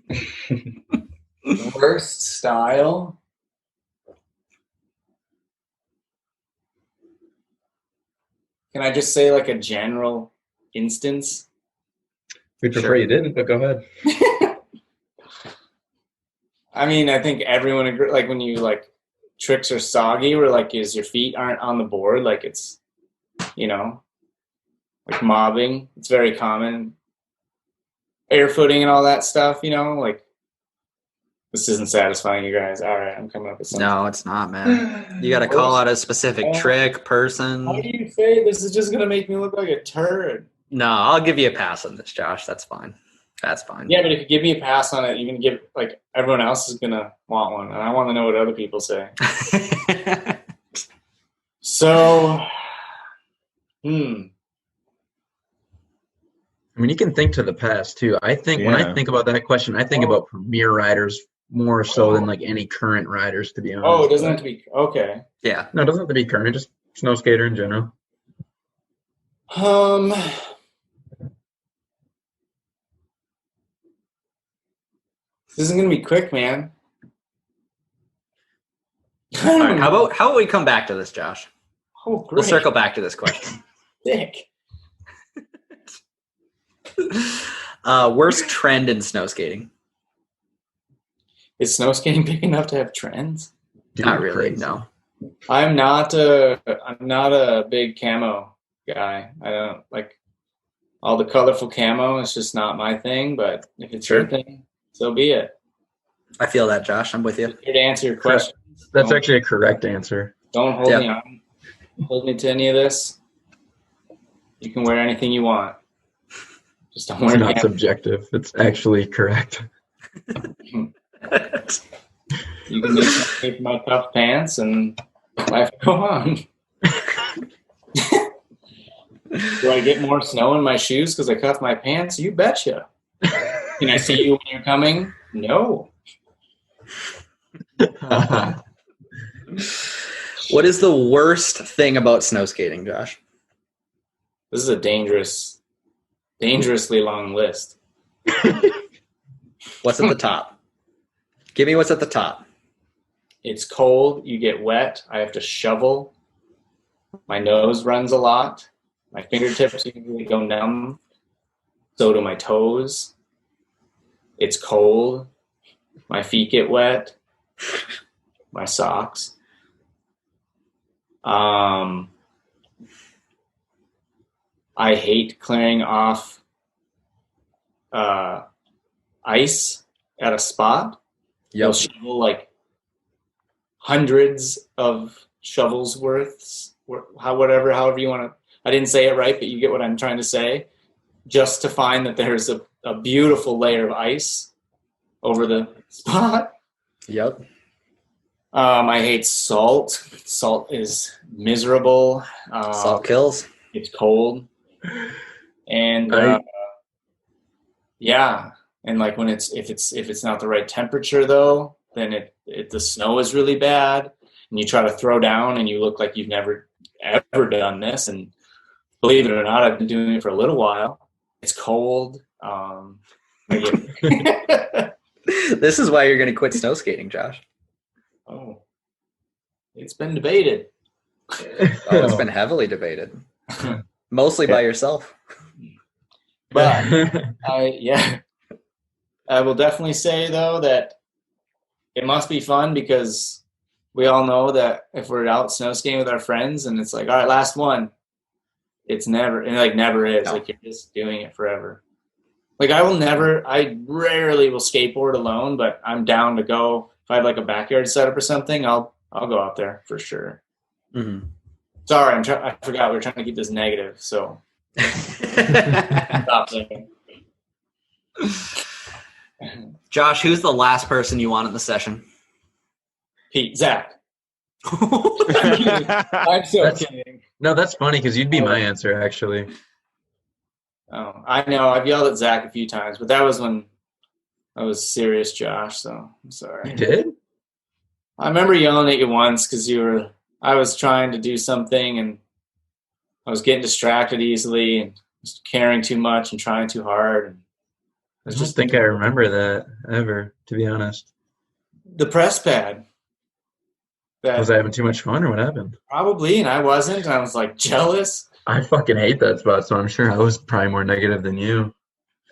Worst style? Can I just say like a general instance? We prefer you didn't, but go ahead. I mean, I think everyone agree. Like when you like tricks are soggy, where like is your feet aren't on the board, like it's, like mobbing. It's very common. Barefooting and all that stuff, like this isn't satisfying you guys. All right, I'm coming up with something. No, it's not, man. You got to call out a specific trick, person. How do you say this is just going to make me look like a turd? No, I'll give you a pass on this, Josh. That's fine. That's fine. Yeah, but if you give me a pass on it, you're going to give, like, everyone else is going to want one. And I want to know what other people say. So, I mean, you can think to the past, too. I think when I think about that question, I think about premier riders more so than, like, any current riders, to be honest. Oh, it doesn't have to be. Okay. Yeah. No, it doesn't have to be current. Just snow skater in general. This isn't going to be quick, man. All right, how about we come back to this, Josh? Oh, great. We'll circle back to this question. Sick. Worst trend in snow skating? Is snow skating big enough to have trends? Dude, Not really, crazy. no. I'm not a big camo guy. I don't like. all the colorful camo is just not my thing, but if it's your thing, so be it. I feel that, Josh. I'm with you. Here to answer your question. That's actually a correct answer. Don't hold me on. Hold me to any of this. You can wear anything you want. Just don't wear It's not subjective. It's actually correct. You can just keep my tough pants and life go on. Do I get more snow in my shoes because I cuff my pants? You betcha. Can I see you when you're coming? No. What is the worst thing about snow skating, Josh? This is a dangerously long list. What's at the top? Give me what's at the top. It's cold. You get wet. I have to shovel. My nose runs a lot. My fingertips usually go numb. So do my toes. It's cold. My feet get wet. My socks. I hate clearing off ice at a spot. You'll shovel like hundreds of shovels worths, however you want to. I didn't say it right, but you get what I'm trying to say. Just to find that there's a beautiful layer of ice over the spot. Yep. I hate salt. Salt is miserable. Salt kills. It's cold. And yeah. And like when if it's not the right temperature though, then the snow is really bad. And you try to throw down and you look like you've never ever done this. And believe it or not, I've been doing it for a little while. It's cold. This is why you're going to quit snow skating, Josh. Oh, it's been debated. It's been heavily debated. Mostly by yourself. But I will definitely say though that it must be fun because we all know that if we're out snow skating with our friends and it's like, all right, last one, it's never is. No. Like you're just doing it forever. Like I rarely will skateboard alone, but I'm down to go. If I have like a backyard setup or something, I'll go out there for sure. Mm-hmm. Sorry, I forgot we were trying to keep this negative, so stop there. Josh, who's the last person you want in the session? Zack. I'm so kidding. No, that's funny because you'd be my answer actually. Oh, I know. I've yelled at Zack a few times, but that was when I was serious, Josh. So I'm sorry. You did? I remember yelling at you once because I was trying to do something and I was getting distracted easily and was caring too much and trying too hard. And I just think I remember that ever, to be honest. The press pad. Was I having too much fun or what happened? Probably, and I wasn't. I was like jealous. I fucking hate that spot, so I'm sure I was probably more negative than you.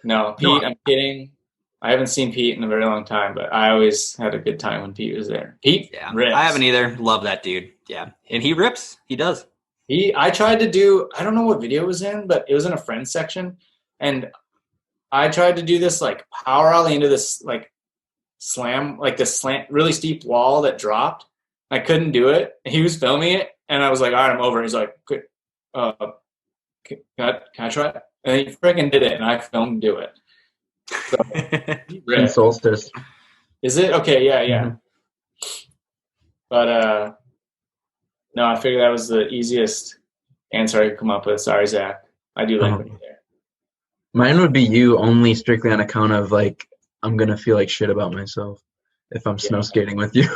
No, Pete, I'm kidding. I haven't seen Pete in a very long time, but I always had a good time when Pete was there. Pete rips. I haven't either. Love that dude. Yeah. And he rips. He does. I tried to do, I don't know what video it was in, but it was in a friends section. And I tried to do this like power ollie into this like slam, like this slant, really steep wall that dropped. I couldn't do it. He was filming it. And I was like, all right, I'm over. He's like, can I try it? And he freaking did it. And I filmed him do it. So, in Solstice. Is it? Okay, yeah. Mm-hmm. But no, I figured that was the easiest answer I could come up with. Sorry, Zack. I do like what you're there. Mine would be you only strictly on account of like I'm gonna feel like shit about myself if I'm snow skating with you.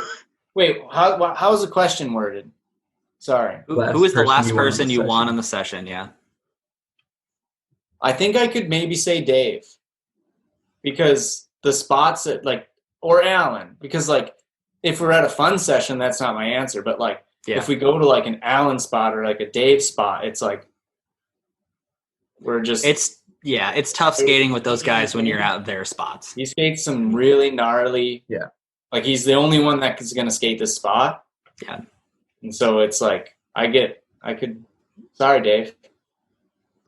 Wait, how is the question worded? Sorry. Who is the last person you want in the session? Yeah. I think I could maybe say Dave. Because the spots that like, or Alan, because like, if we're at a fun session, that's not my answer. But like, if we go to like an Alan spot or like a Dave spot, it's like, it's tough skating with those guys when you're at their spots. He skates some really gnarly. Yeah. Like he's the only one that is going to skate this spot. Yeah. And so it's like, sorry, Dave.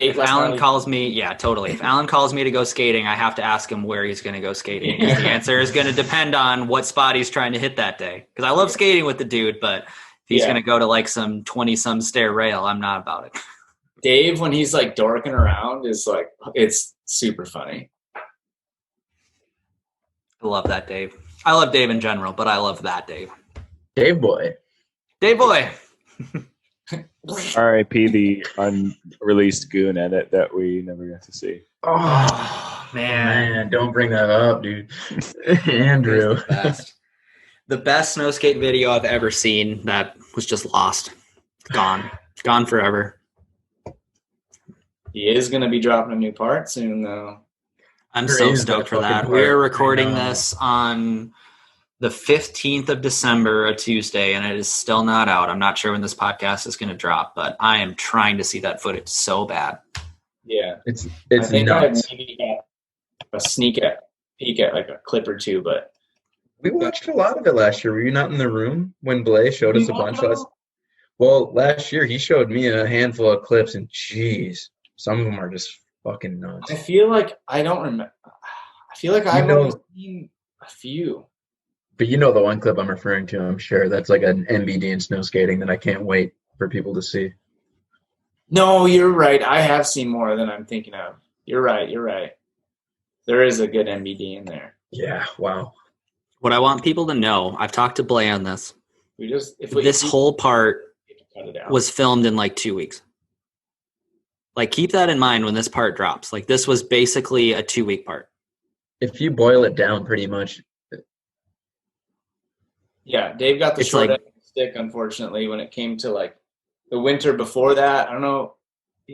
If Alan calls me, yeah, totally. If Alan calls me to go skating, I have to ask him where he's going to go skating. Because the answer is going to depend on what spot he's trying to hit that day. Because I love skating with the dude, but if he's going to go to like some 20-some stair rail, I'm not about it. Dave, when he's like dorking around, is like, it's super funny. I love that Dave. I love Dave in general, but I love that Dave. Dave boy. Dave boy. R.I.P. the unreleased Goon edit that we never got to see. Oh, man, don't bring that up, dude. Andrew. The best snow skate video I've ever seen that was just lost. Gone forever. He is going to be dropping a new part soon, though. I'm so stoked for that. We're recording this on the 15th of December, a Tuesday, and it is still not out. I'm not sure when this podcast is going to drop, but I am trying to see that footage so bad. Yeah. It's I think nuts. I maybe got a peek at like a clip or two, but We watched a lot of it last year. Were you not in the room when Blay showed us a bunch last? Well, last year he showed me a handful of clips, and geez, some of them are just fucking nuts. I feel like I don't remember. I feel like I've only seen a few. But you know the one clip I'm referring to, I'm sure. That's like an MBD in snow skating that I can't wait for people to see. No, you're right. I have seen more than I'm thinking of. You're right. There is a good MBD in there. Yeah, wow. What I want people to know, I've talked to Blay on this. This whole part was filmed in like 2 weeks. Like, keep that in mind when this part drops. Like, this was basically a 2-week part. If you boil it down pretty much. Yeah, Dave got the short end of the stick, unfortunately, when it came to like the winter before that. I don't know,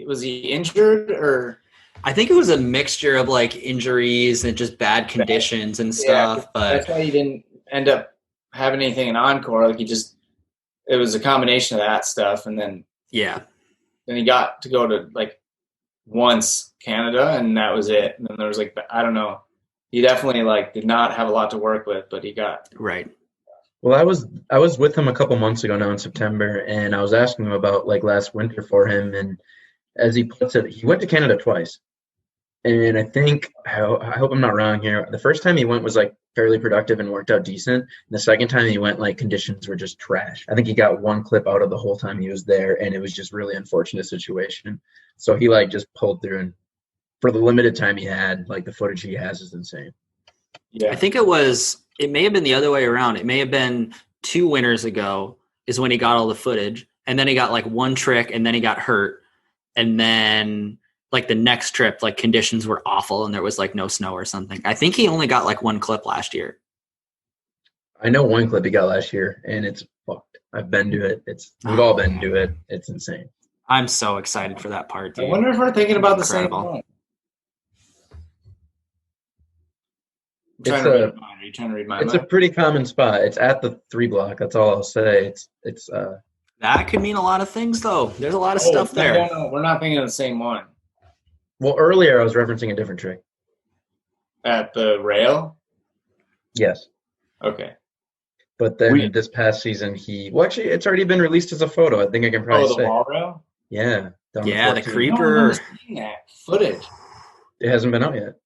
was he injured or? I think it was a mixture of like injuries and just bad conditions and stuff. But that's why he didn't end up having anything in Encore. Like it was a combination of that stuff, and then he got to go to like once Canada, and that was it. And then there was like, I don't know, he definitely like did not have a lot to work with, but he got right. Well, I was with him a couple months ago now in September, and I was asking him about like last winter for him, and as he puts it, he went to Canada twice. And I think, I hope I'm not wrong here, the first time he went was like fairly productive and worked out decent. And the second time he went, like conditions were just trash. I think he got one clip out of the whole time he was there, and it was just really unfortunate situation. So he like just pulled through, and for the limited time he had, like the footage he has is insane. Yeah, I think it may have been the other way around. It may have been 2 winters ago is when he got all the footage, and then he got like one trick, and then he got hurt, and then like the next trip, like conditions were awful and there was like no snow or something. I think he only got like one clip last year. I know one clip he got last year, and it's fucked. I've been to it. We've all been to it. It's insane. I'm so excited for that part, dude. I wonder if we're thinking about the same one. Are you trying to read mine? It's a pretty common spot. It's at the 3 block. That's all I'll say. It's that could mean a lot of things, though. There's a lot of stuff there. No, we're not thinking of the same one. Well, earlier I was referencing a different trick. At the rail? Yes. Okay. But then this past season, actually, it's already been released as a photo. I think I can probably say. Oh, the wall rail? Yeah. The creeper. No, that footage. It hasn't been out yet.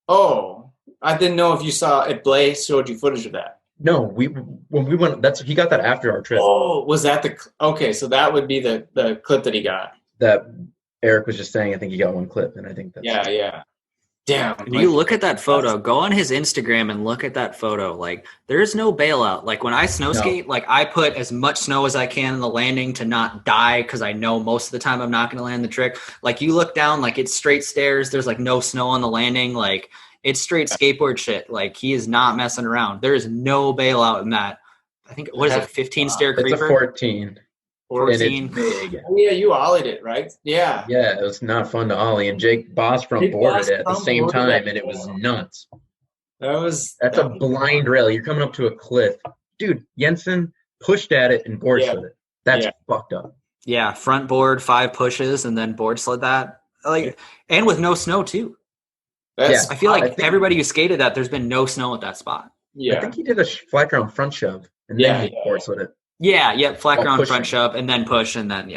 Oh, I didn't know if you saw if Blay showed you footage of that. No, when we went, he got that after our trip. Oh, was that okay? So that would be the clip that he got. That Eric was just saying. I think he got one clip, and I think that's yeah. Damn. When you look at that photo, go on his Instagram and look at that photo. Like, there's no bailout. Like, when I snow skate, like, I put as much snow as I can in the landing to not die because I know most of the time I'm not going to land the trick. Like, you look down, like, it's straight stairs. There's, like, no snow on the landing. Like, it's straight skateboard shit. Like, he is not messing around. There is no bailout in that. I think, what is it, 15-stair creeper? It's a 14. 14. And it's big. Oh, yeah, you ollied it, right? Yeah. Yeah, it was not fun to ollie. And Jake Boss front boarded it at the same time, and it was nuts. That's a blind rail. You're coming up to a cliff. Dude, Jensen pushed at it and board slid it. That's fucked up. Yeah, front board, 5 pushes, and then board slid that. Like, and with no snow, too. I feel like everybody who skated that, there's been no snow at that spot. Yeah. I think he did a flat ground front shove, and then he board slid it. Yeah, flat ground front shove, and then push, and then,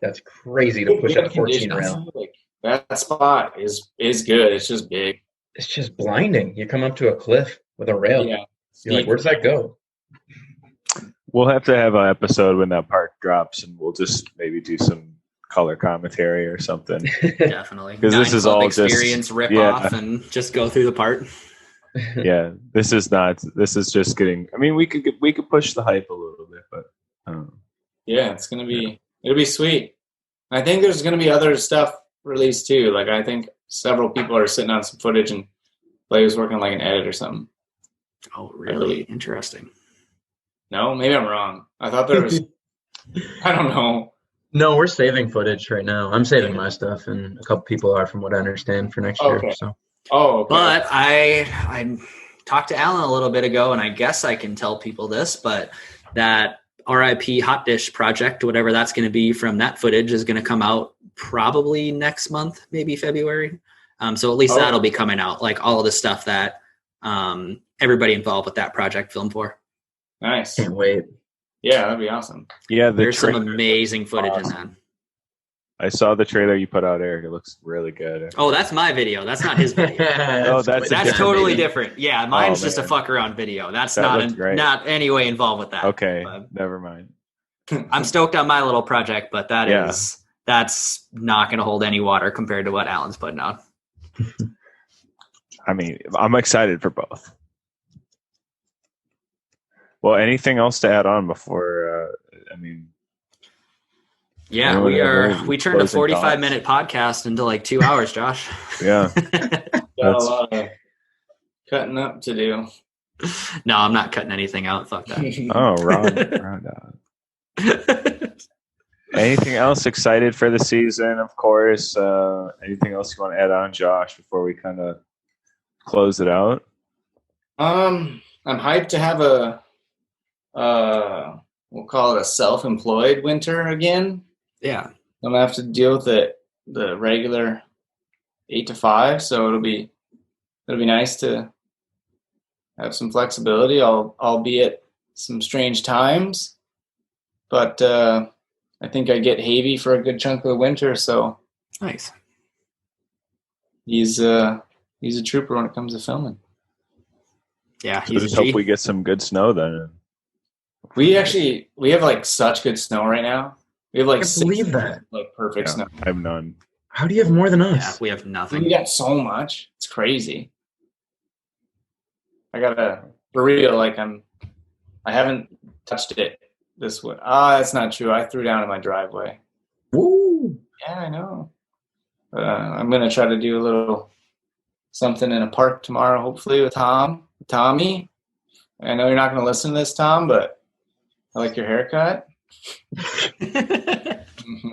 That's crazy to push Good a 14 conditions, rail. like, that spot is good. It's just big. It's just blinding. You come up to a cliff with a rail. Yeah. You're like, where does that go? We'll have to have an episode when that park drops, and we'll just maybe do some color commentary or something. Definitely. 'Cause this is all just- experience rip off and just go through the part. Yeah, this is just getting. I mean, we could push the hype a little bit, but I don't know. Yeah, it'll be sweet. I think there's gonna be other stuff released too. Like I think several people are sitting on some footage and Blake was working like an edit or something. Oh, really? Interesting. No, maybe I'm wrong. I thought there was. I don't know. No, we're saving footage right now. I'm saving my stuff, and a couple people are, from what I understand, for next year. So. Oh, okay. But I talked to Alan a little bit ago, and I guess I can tell people this, but that RIP Hot Dish project, whatever that's going to be from that footage, is going to come out probably next month, maybe February. So at least that'll be coming out, like all of the stuff that everybody involved with that project filmed for. Nice. Can't wait. Yeah, that'd be awesome. Yeah, there's some amazing footage in that. I saw the trailer you put out, Eric. It looks really good. Oh, that's my video. That's not his video. That's totally different. Yeah, mine's just a fuck around video. That's that not any way involved with that. Okay, never mind. I'm stoked on my little project, but that's not going to hold any water compared to what Alan's putting out. I mean, I'm excited for both. Well, anything else to add on before? Yeah, we turned a 45-minute podcast into like 2 hours, Josh. Yeah. Got a lot of cutting up to do. No, I'm not cutting anything out. Fuck that. Oh, wrong. Anything else excited for the season, of course? Anything else you want to add on, Josh, before we kind of close it out? I'm hyped to have we'll call it a self-employed winter again. Yeah. I'm gonna have to deal with the regular 8 to 5, so it'll be nice to have some flexibility, albeit some strange times. But I think I get Havy for a good chunk of the winter, so nice. He's a trooper when it comes to filming. Yeah, so just hope we get some good snow then. We have like such good snow right now. We have like I can't believe that. Like perfect snow. I have none. How do you have more than us? Yeah, we have nothing. We got so much. It's crazy. I gotta, for real, like I haven't touched it this way. That's not true. I threw down in my driveway. Woo! Yeah, I know. I'm gonna try to do a little something in a park tomorrow, hopefully with Tommy. I know you're not gonna listen to this, Tom, but I like your haircut.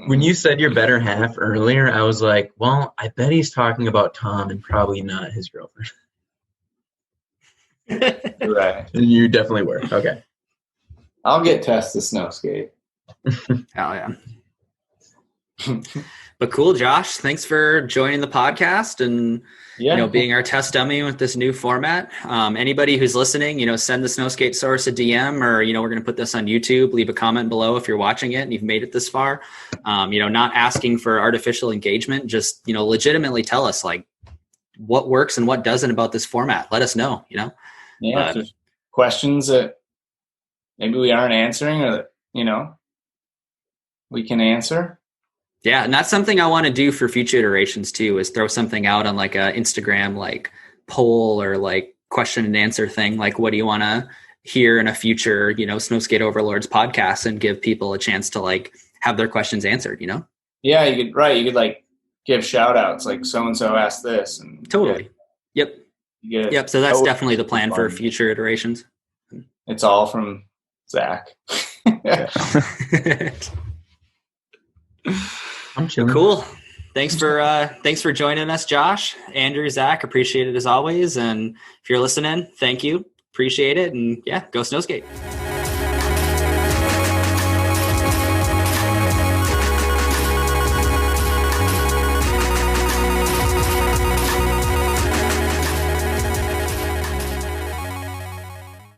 When you said your better half earlier, I was like, well, I bet he's talking about Tom and probably not his girlfriend. Right. And you definitely were. Okay. I'll get Tess to snow skate. Oh, yeah. But cool, Josh. Thanks for joining the podcast and being our test dummy with this new format. Anybody who's listening, send the Snowskate Source a DM, or we're going to put this on YouTube. Leave a comment below if you're watching it and you've made it this far. Not asking for artificial engagement. Just legitimately tell us like what works and what doesn't about this format. Let us know. Yeah. If there's questions that maybe we aren't answering, or that we can answer. Yeah, and that's something I want to do for future iterations too, is throw something out on like a Instagram like poll or like question and answer thing. Like, what do you want to hear in a future, Snowskate Overlords podcast, and give people a chance to like have their questions answered, Yeah, you could like give shout outs, like so-and-so asked this. And totally. Yep. So that's definitely the plan for future iterations. It's all from Zach. I'm chilling. Cool. Thanks for joining us, Josh, Andrew, Zach. Appreciate it as always. And if you're listening, thank you. Appreciate it. And yeah, go Snowskate.